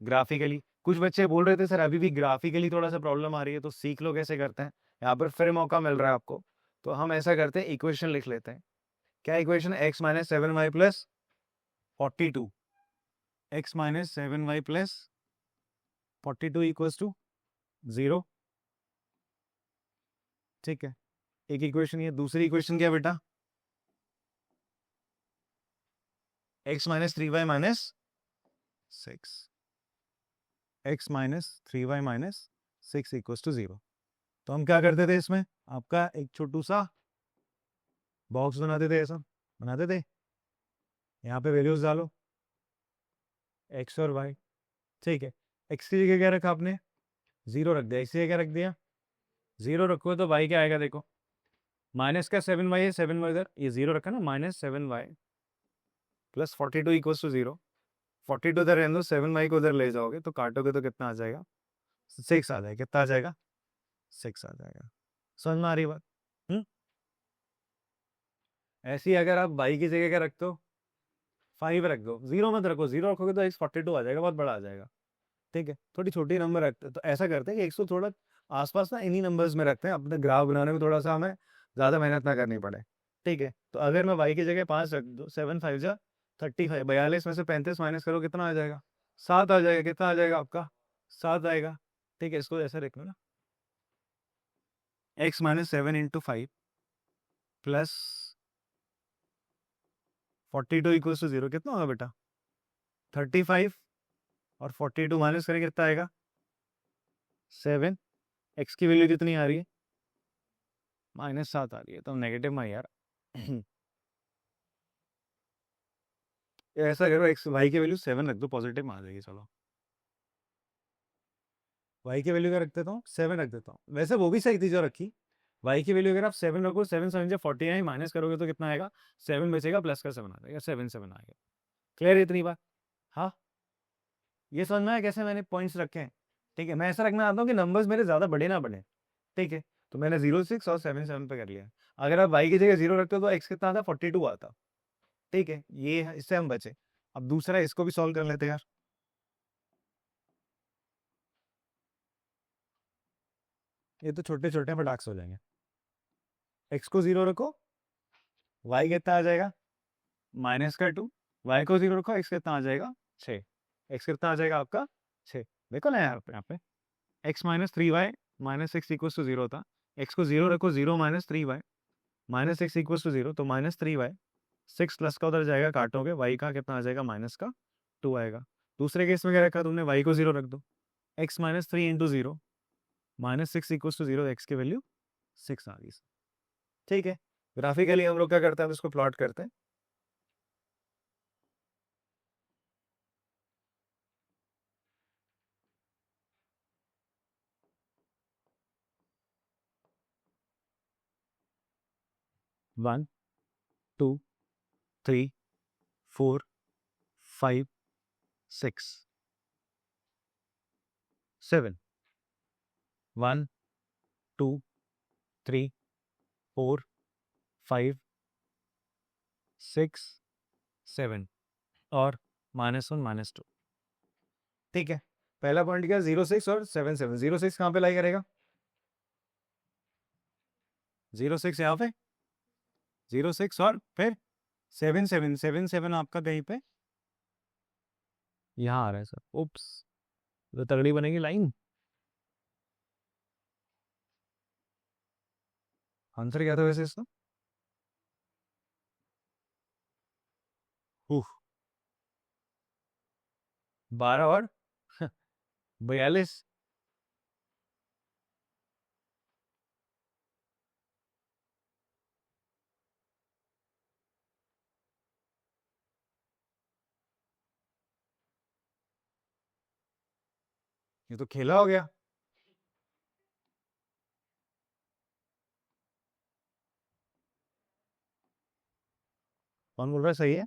ग्राफिकली। कुछ बच्चे बोल रहे थे सर अभी भी ग्राफिकली थोड़ा सा प्रॉब्लम आ रही है, तो सीख लो कैसे करते हैं। यहाँ पर फिर मौका मिल रहा है आपको। तो हम ऐसा करते हैं, इक्वेशन लिख लेते हैं। क्या equation? X minus 7y plus 42। X minus 7y plus 42 equals to 0। ठीक है, एक इक्वेशन ये। दूसरी इक्वेशन क्या बेटा? X minus 3y minus 6। X minus 3y minus 6 equals to 0। तो हम क्या करते थे इसमें? आपका एक छोटू सा बॉक्स बनाते थे, ऐसा बनाते थे। यहाँ पे वैल्यूज डालो, एक्स और वाई। ठीक है, एक्स की जगह क्या रखा आपने? 0 रख दिया। इसी जगह क्या रख दिया? 0 रखो तो वाई क्या आएगा? देखो, माइनस का 7y है, 7y इधर, ये 0 रखा ना, minus 7y plus 42 equals to 0। 42 इधर रहने दो, 7y को उधर ले जाओगे तो काटोगे तो कितना आ जाएगा? 6 आ जाएगा। कितना आ जाएगा? 6 आ जाएगा। समझ में आ रही बात? ऐसी अगर आप y की जगह क्या रखते हो? 5 रख दो, 0 मत रखो। 0 रखोगे तो x 42 आ जाएगा, बहुत बड़ा आ जाएगा। ठीक है, थोड़ी छोटी नंबर रखते हैं। तो ऐसा करते हैं कि 100 थोड़ा आसपास ना इन्हीं नंबर्स में रखते हैं, अपने ग्राफ बनाने में थोड़ा सा हमें ज़्यादा मेहनत ना करनी पड़े। ठीक है, तो अगर मैं y की जगह 5 रख दो, 7 5 जा 35, 42 में से 35 माइनस करो, कितना आ जाएगा? 7 आ जाएगा। कितना आ जाएगा आपका? 7 आएगा। ठीक है, इसको ऐसा रख लो ना, x minus 7 into 5 plus 42 equals to 0। कितना होगा बेटा? 35 और 42 माइनस करें, कितना आएगा? 7। x की वैल्यू कितनी आ रही है? -7 आ रही है, तो नेगेटिव में यार। ऐसा करो, एक्स वाई की वैल्यू 7 रख दो, पॉजिटिव में आ जाएगी। चलो, वाई की वैल्यू क्या रख देता हूँ? 7 रख देता हूँ। वैसे वो भी सही थी जो रखी। वाई की वैल्यू अगर आप 7 रखो, 7 7 जा 49, माइनस करोगे तो कितना आएगा? 7 बचेगा, प्लस का 7 आ जाएगा, 7 7 आएगा। क्लियर है इतनी बात? हाँ, ये समझ में आया कैसे मैंने पॉइंट्स रखे हैं? ठीक है, मैं ऐसा रखना चाहता हूँ कि नंबर्स मेरे ज्यादा बड़े ना बढ़े। ठीक है, तो मैंने 0 6 और 7 7 पे कर लिया। अगर आप वाई की जगह 0 रखते हो तो एक्स कितना आता? 42 आता। ठीक है, ये इससे हम बचे। अब दूसरा, इसको भी सॉल्व कर लेते हैं यार। ये तो छोटे छोटे फटाक से हो जाएंगे। एक्स को 0 रखो, वाई कितना आ जाएगा? -2। वाई को 0 रखो, एक्स कितना आ जाएगा? 6। एक्स कितना आ जाएगा आपका? 6। देखो ना यार, यहाँ पे X minus 3y minus 6 equals to 0 था। एक्स को 0 रखो, 0 minus 3y minus 6 equals to 0, तो -3y। 6 प्लस का उधर जाएगा, काटोगे, वाई का कितना आ जाएगा? -2 आएगा। दूसरे केस में क्या रखा तुमने? वाई को 0 रख दो, X minus 3 into 0 -6 equals to 0, X की वैल्यू 6 आ गई। ठीक है, ग्राफिकली हम लोग क्या करते हैं? इसको प्लॉट करते हैं। One, to, three, 4, 5, 6, 7। 1 2 3 4 5 6 7 और -1 -2। ठीक है, पहला पॉइंट क्या? 0 6 और 7 7। 0 6 कहाँ पे लाई करेगा? 0 6 यहाँ पे, 0 6 और फिर 7 7। 7 7 आपका कहीं पे यहाँ आ रहा है सर। उप्स, तो तगड़ी बनेगी लाइन। आंसर क्या था वैसे इसका? 12 और 42। ये तो खेला हो गया। कौन बोल रहा है सही है?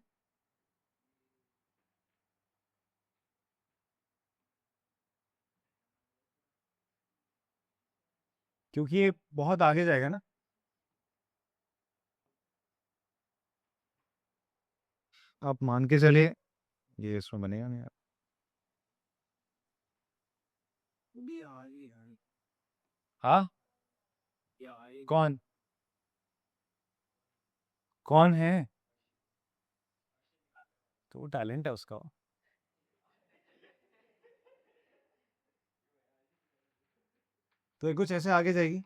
क्योंकि ये बहुत आगे जाएगा ना। आप मान के चलिए ये इसमें बनेगा नहीं यार। हाँ, कौन? कौन है? तो वो टैलेंट है उसका। तो ये कुछ ऐसे आगे जाएगी।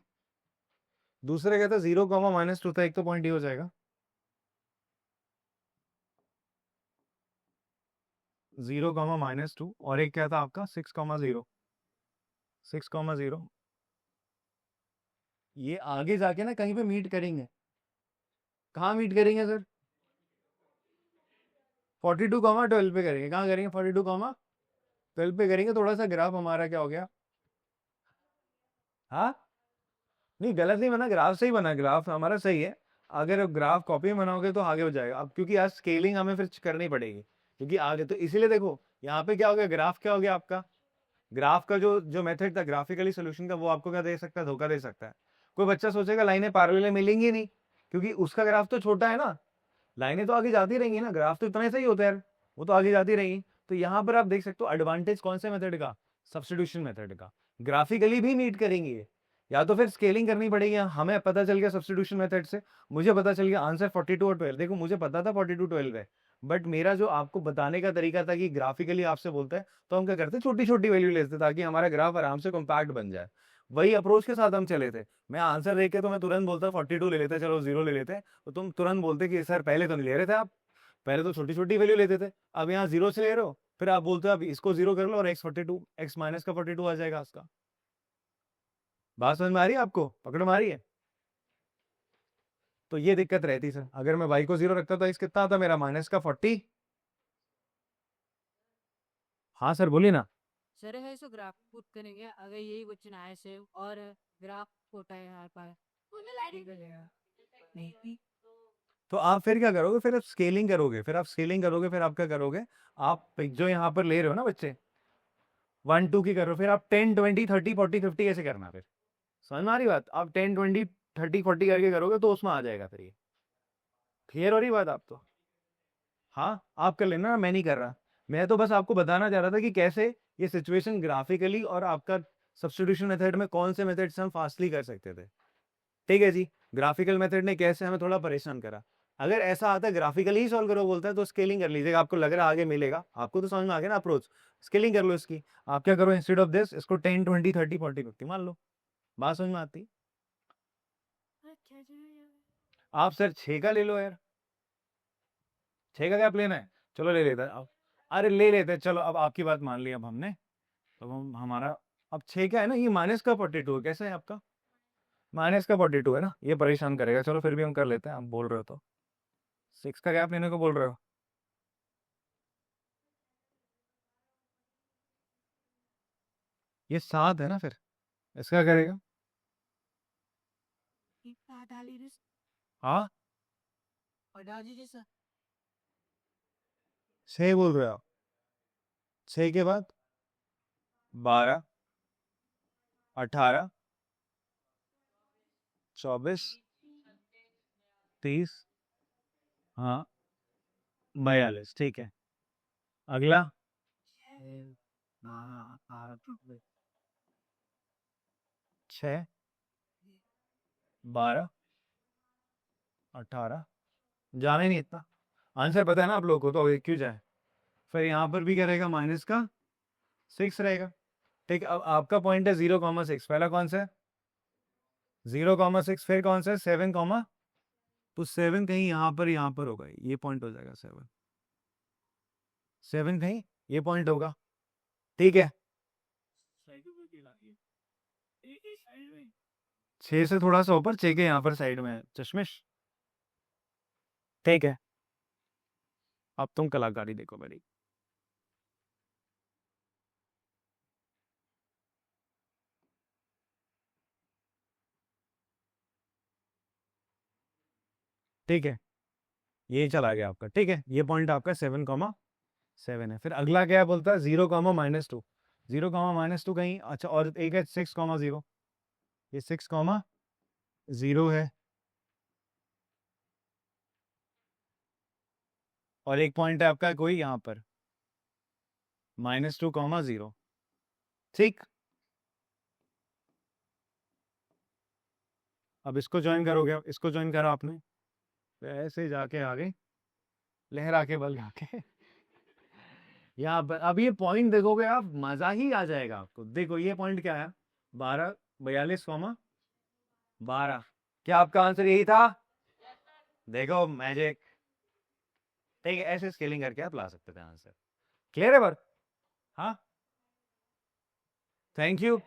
दूसरे कहता 0, -2 था, एक तो पॉइंट ही हो जाएगा। 0, -2 और एक क्या था आपका 6, 0। 6, 0 ये आगे जाके ना कहीं पे मीट करेंगे। कहाँ मीट करेंगे सर? 42, 12 पे करेंगे। कहाँ करेंगे? 42, 12 पे करेंगे। थोड़ा सा ग्राफ हमारा क्या हो गया? हाँ, नहीं गलत नहीं बना, ग्राफ सही बना, ग्राफ हमारा सही है। अगर ग्राफ कॉपी बनाओगे तो आगे हो जाएगा। अब क्योंकि आज स्केलिंग हमें फिर करनी पड़ेगी, क्योंकि आगे तो इसीलिए देखो यहाँ पे क्या हो गया, ग्राफ क्या हो गया आपका। ग्राफ का जो जो मेथड था ग्राफिकली सोल्यूशन का, वो आपको क्या दे सकता है? धोखा दे सकता है। कोई बच्चा सोचेगा लाइनें पैरेलल मिलेंगी नहीं, क्योंकि उसका ग्राफ तो छोटा है ना। लाइनें तो आगे जाती रहेंगी ना, ग्राफ तो इतना सही होता है यार, वो तो आगे जाती रहेंगी। तो यहाँ पर आप देख सकते हो एडवांटेज कौन से मेथड का? सब्स्टिट्यूशन मेथड का। ग्राफिकली भी मीट करेंगे ये। या तो फिर स्केलिंग करनी पड़ेगी। हमें पता चल गया सब्स्टिट्यूशन मेथड से, मुझे पता चल गया आंसर 42 और 12। देखो मुझे पता था 42, 12 है, बट मेरा जो आपको बताने का तरीका था कि ग्राफिकली आपसे बोलता है, तो हम क्या करते छोटी छोटी वैल्यू लेते ताकि हमारा ग्राफ आराम से कॉम्पैक्ट बन जाए। वही अप्रोच के साथ हम चले थे। मैं आंसर देख के तो मैं तुरंत बोलता 42 ले लेते, चलो 0 ले लेते। तो तुम तुरंत बोलते कि सर पहले तो नहीं ले रहे थे आप, पहले तो छोटी छोटी वैल्यू लेते थे, अब यहाँ 0 से ले रहे हो। फिर आप बोलते हो अब इसको 0 कर लो और x42, x माइनस का 42 आ जाएगा उसका। बात समझ में आ रही है आपको? पकड़ में आ रही है? तो ये दिक्कत रहती सर, अगर मैं y को 0 रखता तो x कितना आता मेरा? माइनस का 40। हाँ सर बोलिए ना। सर है सो ग्राफ पुट करेंगे अगर यही क्वेश्चन आए से और ग्राफ होता है यहाँ पर नहीं। तो आप फिर क्या करोगे? फिर आप स्केलिंग करोगे, फिर आप स्केलिंग करोगे, फिर आप क्या करोगे? आप जो यहाँ पर ले रहे हो ना बच्चे, 1, 2 की करो, फिर आप 10, 20, 30, 40, 50 ऐसे करना। फिर समझ में आ रही बात? आप 10, 20, 30, 40 करके करोगे तो उसमें आ जाएगा। फिर ये क्लियर हो रही बात आप तो? हाँ आप कर लेना, मैं नहीं कर रहा। मैं तो बस आपको बताना चाह रहा था कि कैसे ये सिचुएशन ग्राफिकली और आपका सब्स्टिट्यूशन मेथड में कौन से मेथड से हम फास्टली कर सकते थे। ठीक है जी। ग्राफिकल मेथड ने कैसे हमें थोड़ा परेशान करा। अगर ऐसा आता है ग्राफिकली ही सॉल्व करो बोलता है तो स्केलिंग कर लीजिएगा, आपको लग रहा है आगे मिलेगा, आपको तो समझ में आ गया ना अप्रोच। स्केलिंग कर लो इसकी। आप क्या करो, इंस्टेड ऑफ दिस इसको 10, 20, 30, 40, 50 मान लो। बात समझ में आती? आप सर 6 का ले लो यार। 6 का गैप लेना है, चलो ले लेते हैं अब। अरे ले लेते हैं चलो, अब आपकी बात मान ली अब हमने। तो हम हमारा अब 6 क्या है ना, ये माइनस का 42 है। कैसे है आपका? माइनस का 42 है ना, ये परेशान करेगा। चलो फिर भी हम कर लेते हैं, आप बोल रहे हो तो। 6 का गैप लेने को बोल रहे हो? ये 7 है ना, फिर इसका करेगा। हाँ, 6 बोल रहे हो आप? 6 के बाद 12, 18, 24, 30, हाँ 42। ठीक है, अगला। 6, 12, 18, जाना ही नहीं इतना। आंसर पता है ना आप लोगों को, तो आगे क्यों जाए। फिर यहाँ पर भी क्या रहेगा? माइनस का 6 रहेगा। ठीक है, अब आपका पॉइंट है 0, 6। पहला कौन सा है? 0, 6। फिर कौन सा है? 7, तो 7 कहीं यहाँ पर होगा, ये पॉइंट हो जाएगा 7। 7 कहीं ये पॉइंट होगा, ठीक है। 6 से थोड़ा सा ऊपर, 6 के यहाँ पर साइड में है चश्मिश, ठीक है। अब तुम कलाकारी देखो मेरी। ठीक है, ये चला गया आपका, ठीक है। ये पॉइंट आपका 7,7 है। फिर अगला क्या बोलता है, 0,-2। 0,-2 कहीं, अच्छा, और एक है 6,0। ये 6,0 है, और एक पॉइंट है आपका कोई यहाँ पर -2,0, ठीक। अब इसको ज्वाइन करोगे, इसको ज्वाइन करा आपने, तो ऐसे जाके आगे लहरा के बल जाके यहाँ पर। अब ये पॉइंट देखोगे आप, मजा ही आ जाएगा आपको। देखो ये पॉइंट क्या है, 12, 42,12। क्या आपका आंसर यही था? देखो मैजिक, ठीक है। ऐसे स्केलिंग करके आप ला सकते थे आंसर। क्लियर है पर? हाँ, थैंक यू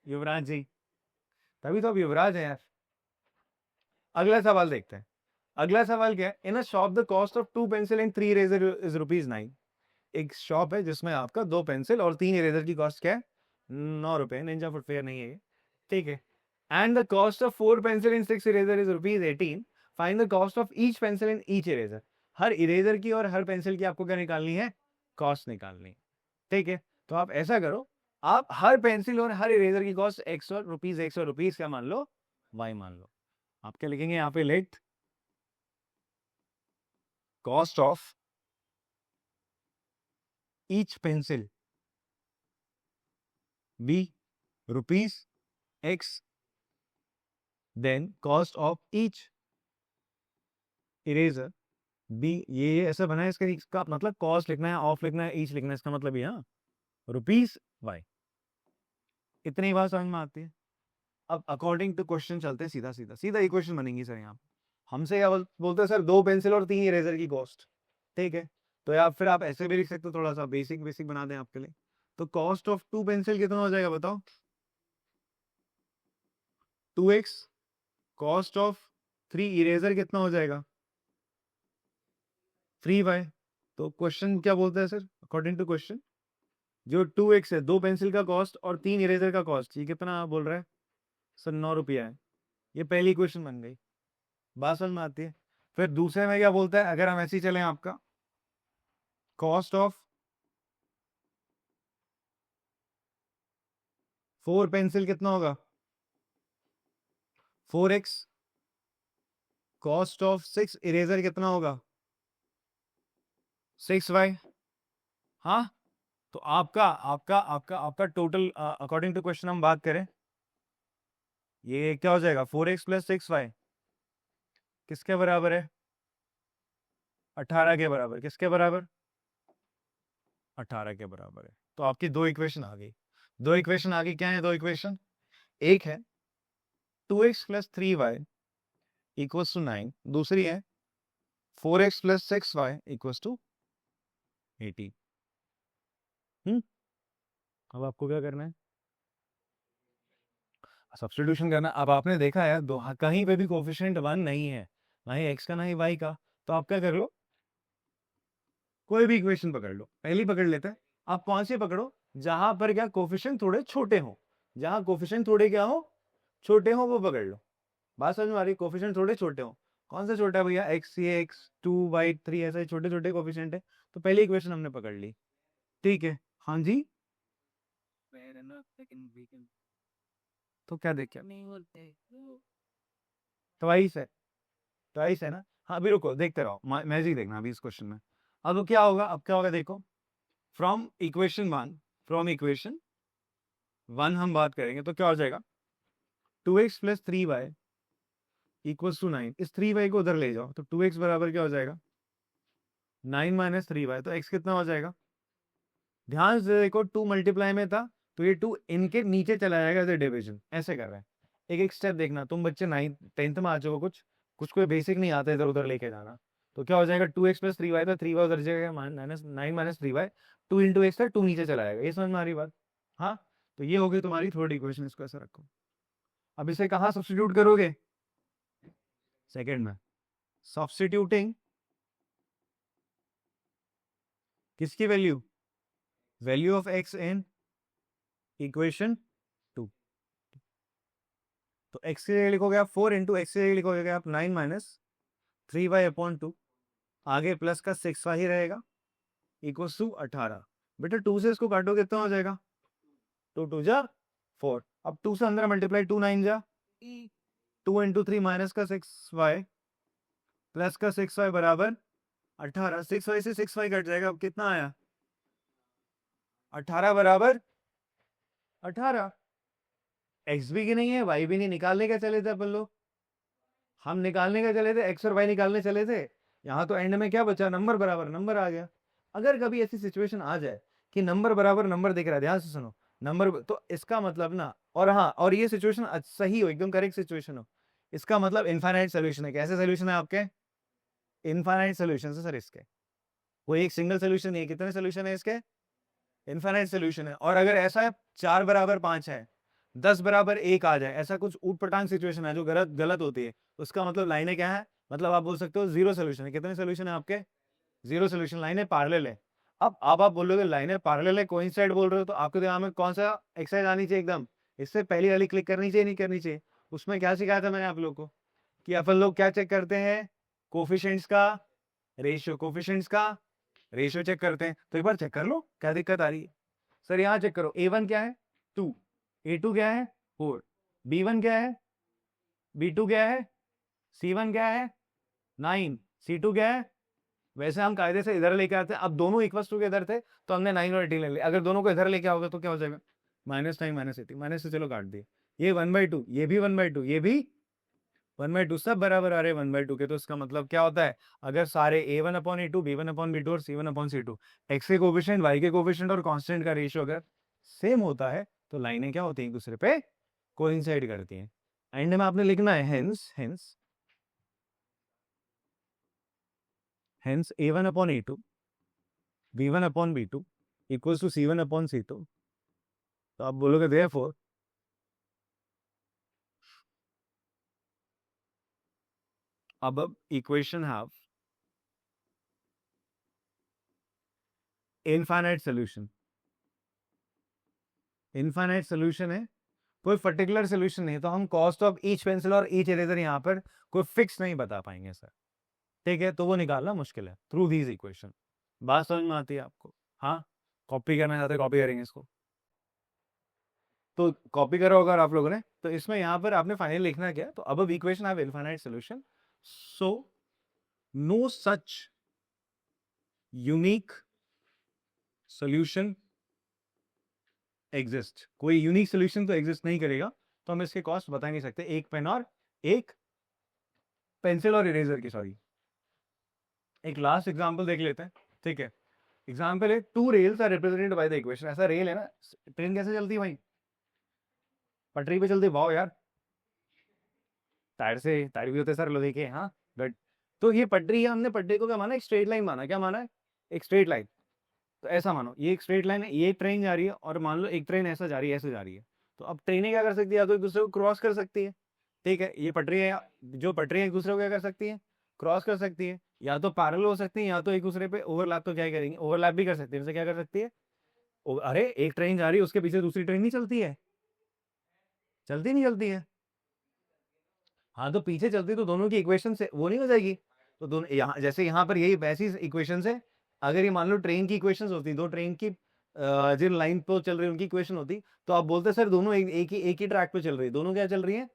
युवराज जी, तभी तो अब युवराज है यार। अगला सवाल देखते हैं। अगला सवाल क्या है, in a shop the cost of 2 pencil and 3 eraser is ₹9। एक शॉप है जिसमें आपका 2 पेंसिल और 3 इरेजर की कॉस्ट क्या है, ₹9। निंजा फुटवेयर नहीं है ये, ठीक है। And the cost of 4 pencil and 6 eraser is ₹18। Find the cost of each pencil and each eraser. Her eraser की और हर पेंसिल की आपको क्या निकालनी है, कॉस्ट निकालनी है, ठीक है। तो आप ऐसा करो, आप हर पेंसिल और हर इरेजर की कॉस्ट ₹100 क्या मान लो, वाई मान लो। आप क्या लिखेंगे यहाँ पे, let cost of each pencil be ₹X, then cost of each eraser be. ये ऐसा बना है, इसका मतलब कॉस्ट लिखना है, ऑफ लिखना है, ईच लिखना है, इसका मतलब ये, हाँ, ₹Y। इतनी बात समझ में आती है। अब अकॉर्डिंग टू क्वेश्चन चलते हैं, सीधा सीधा सीधा इक्वेशन बनेंगी सर यहाँ। हमसे क्या बोलते हैं सर, 2 पेंसिल और 3 इरेजर की कॉस्ट, ठीक है। तो या फिर आप ऐसे भी लिख सकते हो, थोड़ा सा बेसिक बेसिक बना दें आपके लिए। तो कॉस्ट ऑफ 2 पेंसिल कितना हो जाएगा बताओ, 2x। कॉस्ट ऑफ 3 इरेजर कितना हो जाएगा, 3y। तो क्वेश्चन क्या बोलता है सर, अकॉर्डिंग टू क्वेश्चन, जो 2x है, 2 पेंसिल का कॉस्ट और 3 इरेजर का कॉस्ट, ये कितना बोल रहा है सर, ₹9 है। ये पहली क्वेश्चन बन गई, बात समझ में आती है। फिर दूसरे में क्या बोलता है, अगर हम ऐसे ही चलें, आपका कॉस्ट ऑफ 4 पेंसिल कितना होगा, 4x। कॉस्ट ऑफ 6 इरेजर कितना होगा, 6y। हाँ, तो आपका आपका आपका आपका टोटल, अकॉर्डिंग टू क्वेश्चन हम बात करें, ये क्या हो जाएगा, 4x + 6y किसके बराबर है, 18 के बराबर। किसके बराबर, 18 के बराबर है। तो आपकी 2 इक्वेशन आ गई। 2 इक्वेशन आ गई, क्या है 2 इक्वेशन, एक है 2x + 3y = 9, दूसरी है 4x + 6y = 18। अब आपको क्या करना है, सब्स्टिट्यूशन करना। अब आपने देखा है दो, कहीं पे भी कोफिशिएंट 1 नहीं है, ना ही x का ना ही y का। तो आप क्या कर लो, कोई भी इक्वेशन पकड़ लो, पहली पकड़ लेते हैं। आप कौन सी पकड़ो, जहां पर क्या कोफिशिएंट थोड़े छोटे हो, जहां कोफिशिएंट थोड़े क्या हो, छोटे हो, वो पकड़ लो। बात समझ में आ रही, कोफिशिएंट थोड़े छोटे हो। कौन सा छोटा है भैया, x, ये x2y3, ऐसे छोटे छोटे कोफिशिएंट है। तो पहली इक्वेशन हमने पकड़ ली, ठीक है। हाँ जी, तो क्या देख, नहीं बोलते ट्वाइस है, ट्वाइस है ना। हाँ, अभी रुको, देखते रहो, मैजिक देखना अभी इस क्वेश्चन में। अब क्या होगा, अब क्या होगा देखो, फ्रॉम इक्वेशन 1, फ्रॉम इक्वेशन 1 हम बात करेंगे तो क्या हो जाएगा, 2x + 3y = 9। इस 3y को उधर ले जाओ, तो 2x बराबर क्या हो जाएगा, 9 - 3y। तो x कितना हो जाएगा, ध्यान से देखो, 2 मल्टीप्लाई में था, तो ये 2 इनके नीचे चला जाएगा एज ए डिविजन, ऐसे कर रहे हैं। एक एक स्टेप देखना, तुम बच्चे 9th 10th में आ जाओ, कुछ कुछ कोई बेसिक नहीं आता, इधर उधर लेके जाना। तो क्या हो जाएगा 2x प्लस 3y, तो 3y उधर जाएगा, minus 9 minus 3y, 2 into x था, 2 नीचे चला जाएगा। ये समझ में आ रही बात? हाँ, तो ये हो गई तुम्हारी थर्ड इक्वेशन, इसको ऐसा रखो। अब इसे कहाँ सब्स्टिट्यूट करोगे? सेकेंड में। सब्स्टिट्यूटिंग किसकी value? Value of X in equation 2। तो x के लिए लिखोगे आप 4 इंटू एक्स के लिए लिखोगे आप 9 माइनस 3y अपॉन 2, आगे प्लस का 6y ही रहेगा, इक्वल्स टू 18। बेटा 2 से इसको काटो कितना हो जाएगा? 2 2 जा 4। अब 2 से अंदर मल्टीप्लाई, 2 9 जा 2 इंटू 3 माइनस का 6y प्लस का 6y बराबर 18। 6y से 6y कट जाएगा, अब कितना आया? 18 बराबर 18। एक्स भी की नहीं है, वाई भी नहीं, निकालने का चले थे अपन लोग, हम निकालने का चले थे, एक्स और वाई निकालने चले थे। यहाँ तो एंड में क्या बचा? नंबर बराबर नंबर आ गया। अगर कभी ऐसी सिचुएशन आ जाए कि नंबर बराबर नंबर दिख रहा है, ध्यान से सुनो, नंबर, तो इसका मतलब ना, और हाँ, और ये सिचुएशन सही हो, एकदम करेक्ट सिचुएशन हो, इसका मतलब इनफाइनाइट सोल्यूशन है। कैसे सोल्यूशन है आपके? इनफाइनाइट सोल्यूशन है सर इसके, कोई एक सिंगल सोल्यूशन नहीं है। कितने सोल्यूशन है इसके? इनफाइनाइट सोल्यूशन है। और अगर ऐसा है 4 बराबर 5 है, 10 बराबर 1 आ जाए, ऐसा कुछ ऊट पटांग सिचुएशन है जो गलत गलत होती है, उसका मतलब लाइनें क्या है? मतलब आप बोल सकते हो जीरो सोल्यूशन है। कितने सोल्यूशन है आपके? Zero solution. लाइनें पैरेलल है। अब आप बोलोगे लाइनें पैरेलल है, कोइंसाइड बोल रहे हो, तो आपके दिमाग में कौन सा एक्सरसाइज आनी चाहिए? एकदम इससे पहली वाली क्लिक करनी चाहिए, नहीं करनी चाहिए? उसमें क्या सिखाया था मैंने आप लोग को कि अपन लोग क्या चेक करते हैं? कोफिशिएंट्स का रेशियो, कोफिशिएंट्स का रेशियो चेक करते हैं। तो एक बार चेक कर लो, क्या दिक्कत आ रही है? सर यहाँ चेक करो, A1 क्या है? 2, A2 क्या है? 4, B1 क्या है? B2 क्या है? C1 क्या है? 9, C2 क्या है? वैसे हम कायदे से इधर लेके आते हैं। अब दोनों इक्वल टू के इधर थे तो हमने 9 और 18 ले लिया। अगर दोनों को इधर लेके आओगे तो क्या हो जाएगा? -9 -18, माइनस से चलो काट दिए। ये 1/2, ये भी 1/2, ये भी 1/2, सब बराबर आ रहे 1/2 के। तो इसका मतलब क्या होता है? अगर सारे A1/A2, B1/B2 और C1/C2 x के कोफिशिएंट, y के कोफिशिएंट और कांस्टेंट का रेशियो अगर सेम होता है तो लाइनें क्या होती हैं? एक दूसरे पे कोइंसाइड करती हैं। एंड में आपने लिखना है hence A1/A2, B1/B2 equals to C1/C2। तो आप बोलोगे देयरफॉर अब equation have infinite solution. Infinite solution है, कोई पर्टिकुलर सोल्यूशन नहीं, तो हम कॉस्ट ऑफ ईच पेंसिल और ईच इरेजर यहाँ पर कोई फिक्स नहीं बता पाएंगे सर, ठीक है? तो वो निकालना मुश्किल है थ्रू दीज इक्वेशन। बात समझ में आती है आपको? हाँ, कॉपी करना चाहते कॉपी करेंगे इसको, तो कॉपी करो अगर आप लोगों ने। तो इसमें यहाँ पर आपने फाइनल लिखना क्या? तो अब equation have infinite solution, so no such unique solution exist. कोई यूनिक सोल्यूशन तो एग्जिस्ट नहीं करेगा, तो हम इसके कॉस्ट बता नहीं सकते। एक पेन और एक पेंसिल और इरेजर की, सॉरी। एक लास्ट एग्जांपल देख लेते हैं, ठीक है? एग्जांपल है, two rails are represented by the equation. ऐसा रेल है ना, ट्रेन कैसे चलती है भाई? पटरी पे चलती है। वाओ यार, टायर से, टायर भी होते हैं सर लोहे के, हाँ गुड। तो ये पटरी है, हमने पटरी को क्या माना? एक स्ट्रेट लाइन माना। क्या माना है? एक स्ट्रेट लाइन। तो ऐसा मानो ये एक स्ट्रेट लाइन है, ये ट्रेन जा रही है, और मान लो एक ट्रेन ऐसा जा रही है, ऐसे जा रही है। तो अब ट्रेनें क्या कर सकती है? या तो एक दूसरे को क्रॉस कर सकती है, ठीक है? ये पटरी है, जो पटरी है एक दूसरे को क्या कर सकती है? क्रॉस कर सकती है। या तो पैरेलल हो सकती है, या तो एक दूसरे पे ओवरलैप, तो क्या करेंगे? ओवरलैप भी कर सकती है। जैसे क्या कर सकती है? अरे एक ट्रेन जा रही है, उसके पीछे दूसरी ट्रेन नहीं चलती है? चलती नहीं चलती है? हाँ, तो पीछे चलती तो दोनों की इक्वेशन से वो नहीं हो जाएगी? तो दोनों यहाँ, जैसे यहाँ पर यही वैसी इक्वेशन है। अगर ये मान लो ट्रेन की इक्वेशंस होती, दो ट्रेन की जिन लाइन पे चल रही है उनकी इक्वेशन होती, तो आप बोलते सर दोनों एक ही ट्रैक पे चल रही है। दोनों क्या चल रही है?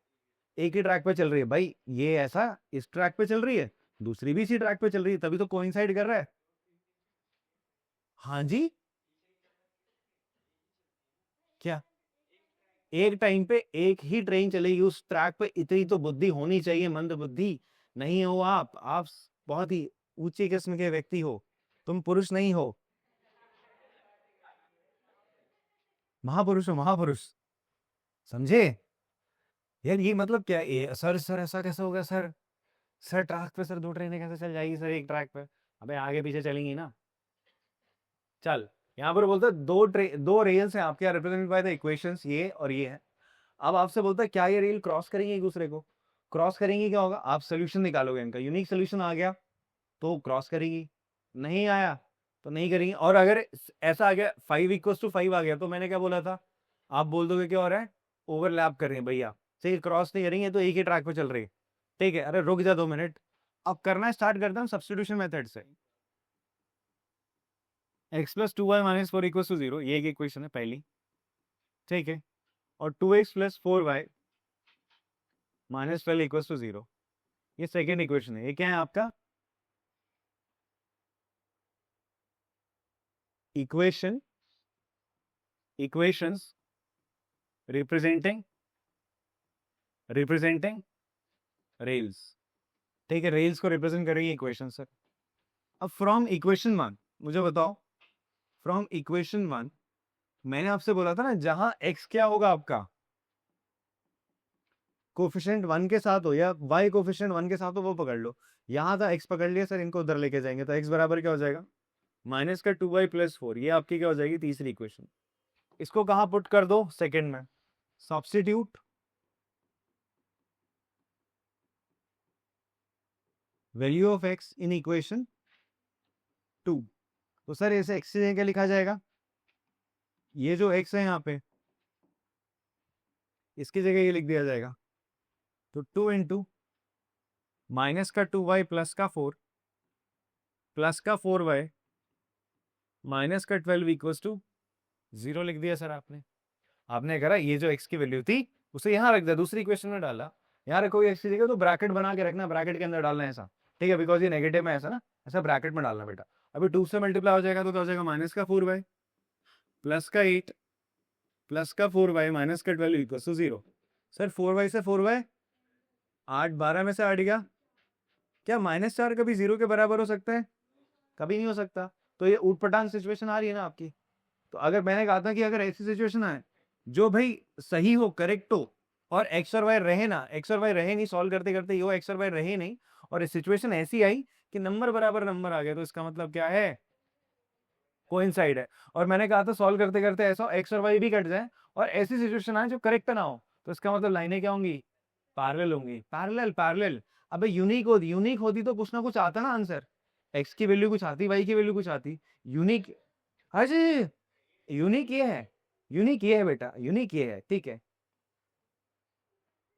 एक ही ट्रैक पे चल रही है। भाई ये ऐसा इस ट्रैक पे चल रही है, दूसरी भी इसी ट्रैक पे चल रही है, तभी तो कोइंसाइड कर रहा है। हाँ जी, क्या? एक टाइम पे एक ही ट्रेन चलेगी उस ट्रैक पे, इतनी तो बुद्धि होनी चाहिए, मंद बुद्धि नहीं हो आप बहुत ही ऊंची किस्म के व्यक्ति हो, तुम पुरुष नहीं हो, महापुरुष हो, महापुरुष, समझे? यार ये मतलब क्या? सर सर ऐसा कैसे होगा सर? सर ट्रैक पे सर 2 ट्रेनें कैसे चल जाएगी सर एक ट्रैक पे? अबे आगे पीछे चलेंगी ना। चल, यहाँ पर बोलता है दो रेल्स हैं आपके, रिप्रेजेंटेड बाय द इक्वेशंस ये और ये है। अब आपसे बोलता है क्या ये रेल क्रॉस करेंगे एक दूसरे को? क्रॉस करेंगे क्या होगा? आप सोल्यूशन निकालोगे इनका, यूनिक सोल्यूशन आ गया तो क्रॉस करेगी, नहीं आया तो नहीं करेंगे। और अगर ऐसा आ गया 5 इक्वल्स टू 5 आ गया तो मैंने क्या बोला था? आप बोल दोगे क्या हो रहा है? ओवरलैप कर रहे हैं भैया, सही क्रॉस नहीं करेंगे तो एक ही ट्रैक पे चल रही है। ठीक है, अरे रुक जा 2 मिनट। अब करना स्टार्ट करते हैं सब्स्टिट्यूशन मेथड से। x plus 2y minus 4 equals to 0, ये एक इक्वेशन है पहली। ठीक है, और 2x plus 4y minus 12 equals to 0, ये सेकेंड इक्वेशन है। ये क्या है आपका? Equations representing rails. ठीक है, रेल्स को रिप्रेजेंट करेंगे इक्वेशन सर। अब फ्रॉम इक्वेशन 1 मुझे बताओ, फ्रॉम इक्वेशन 1 मैंने आपसे बोला था ना, जहां x क्या होगा आपका, कोफिशिएंट 1 के साथ हो या y कोफिशिएंट 1 के साथ हो वो पकड़ लो। यहां था x पकड़ लिया सर, इनको उधर लेके जाएंगे तो x बराबर क्या हो जाएगा? माइनस का 2y प्लस 4, ये आपकी क्या हो जाएगी? तीसरी इक्वेशन। इसको कहां पुट कर दो? सेकंड में। Substitute value of x in equation 2। तो सर इसे x से क्या लिखा जाएगा? ये जो x है यहाँ पे, इसकी जगह ये लिख दिया जाएगा। तो 2 इंटू माइनस का 2y प्लस का 4 प्लस का 4y माइनस का 12 इक्वल्स टू 0 लिख दिया सर आपने। आपने करा ये जो x की वैल्यू थी उसे यहाँ रख दिया, दूसरी इक्वेशन में डाला। यहाँ रखोगे x की जगह तो ब्रैकेट बना के रखना, ब्रैकेट के अंदर डालना है ऐसा। ठीक है, बिकॉज ये नेगेटिव में ऐसा ना, ऐसा ब्रैकेट में डालना बेटा। अभी 2 से मल्टीप्लाई हो जाएगा तो क्या हो जाएगा? माइनस का 4y प्लस का 8 प्लस का 4y माइनस का 12 इक्वल्स टू 0। सर 4y से 4y 8 12 में से 8 गया। क्या -4 कभी 0 के बराबर हो सकता है? कभी नहीं हो सकता। तो ये ऊटपटांग सिचुएशन आ रही है ना आपकी। तो अगर मैंने कहा था कि अगर ऐसी सिचुएशन आए जो भाई सही हो, करेक्ट हो, और एक्स और वाई रहे ना, एक्स और वाई रहे नहीं, सॉल्व करते करते ये एक्स और वाई रहे नहीं, और सिचुएशन ऐसी आई कि नंबर बराबर नंबर आ गया, तो इसका मतलब क्या है? कोइंसाइड है। और मैंने कहा था सॉल्व करते करते ऐसा एक्स और वाई भी कट जाए और ऐसी सिचुएशन आए जो करेक्ट ना हो, तो इसका मतलब लाइनें क्या होंगी? पैरेलल होंगी। Parallel parallel. अबे यूनिक होती तो कुछ ना कुछ आता ना आंसर। एक्स की वैल्यू कुछ आती, वाई की वैल्यू कुछ आती। यूनिक, अजी यूनिक ये है, यूनिक ये है बेटा, यूनिक ये है। ठीक है,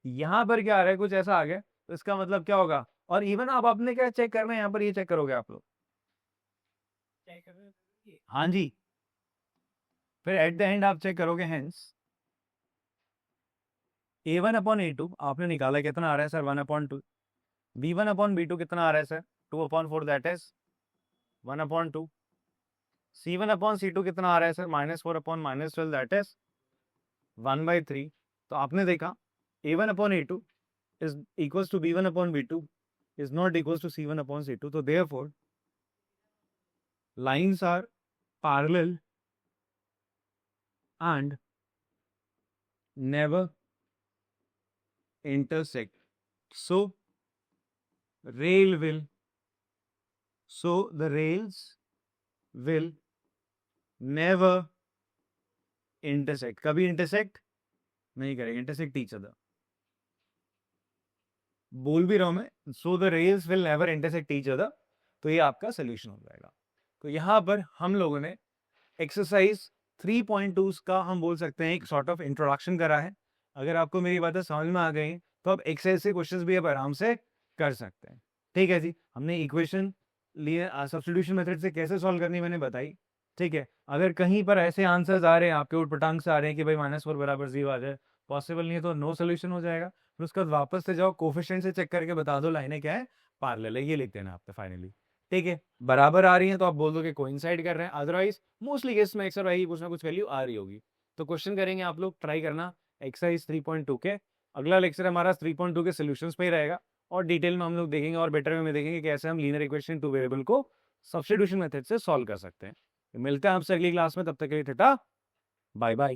यहां पर क्या आ रहा है? कुछ ऐसा आ गया, तो इसका मतलब क्या होगा? और इवन आप अपने क्या चेक करना है यहाँ पर, ये चेक करोगे आप लोग। हाँ जी, फिर एट द एंड आप चेक करोगे। हेंस a1 अपॉन a2 आपने निकाला, कितना आ रहा है सर? 1/2। b1 अपॉन b2 कितना आ रहा है sir? 2/4, that is 1/2। c1 upon c2 कितना आ रहा है सर? -4 upon -12, that is 1/3। तो आपने देखा a1 upon a2 is equals to b1 upon b2 is not equals to c1 upon c2. So therefore lines are parallel and never intersect. So the rails will never intersect. कभी intersect नहीं करेंगे, intersect each other। बोल भी रहा हूं मैं, so the rails will never intersect each other. तो ये आपका सोल्यूशन हो जाएगा। तो यहां पर हम लोगों ने एक्सरसाइज 3.2 का हम बोल सकते हैं एक सॉर्ट ऑफ इंट्रोडक्शन करा है। अगर आपको मेरी बातें समझ में आ गई तो आप एक्सरसाइज से क्वेश्चंस भी अब आराम से कर सकते हैं। ठीक है जी, हमने इक्वेशन लिए, सब्स्टिट्यूशन मेथड से कैसे सॉल्व करनी मैंने बताई। ठीक है, अगर कहीं पर ऐसे आंसर्स आ रहे हैं आपके उटपटांग से आ रहे हैं कि भाई -4 बराबर 0 आ जाए, पॉसिबल नहीं है तो नो सोल्यूशन हो जाएगा। फिर उसके बाद वापस से जाओ, कोफिशिएंट से चेक करके बता दो लाइनें क्या है, पैरेलल है, ये लिख देना आपने फाइनली। ठीक है, बराबर आ रही है तो आप बोल दो कि कोइंसाइड कर रहे हैं, अदरवाइज मोस्टली केस में एक्स और वाई की कुछ ना कुछ वैल्यू आ रही होगी। तो क्वेश्चन करेंगे आप लोग, ट्राई करना एक्सरसाइज 3.2 के। अगला लेक्चर हमारा 3.2 के सोल्यूशंस पे ही रहेगा और डिटेल में हम लोग देखेंगे और बेटर वे में देखेंगे कैसे हम लीनियर इक्वेशन 2 वेरिएबल को सब्स्टिट्यूशन मेथड से सॉल्व कर सकते हैं। मिलते हैं आपसे अगली क्लास में, तब तक के लिए टाटा बाय बाय।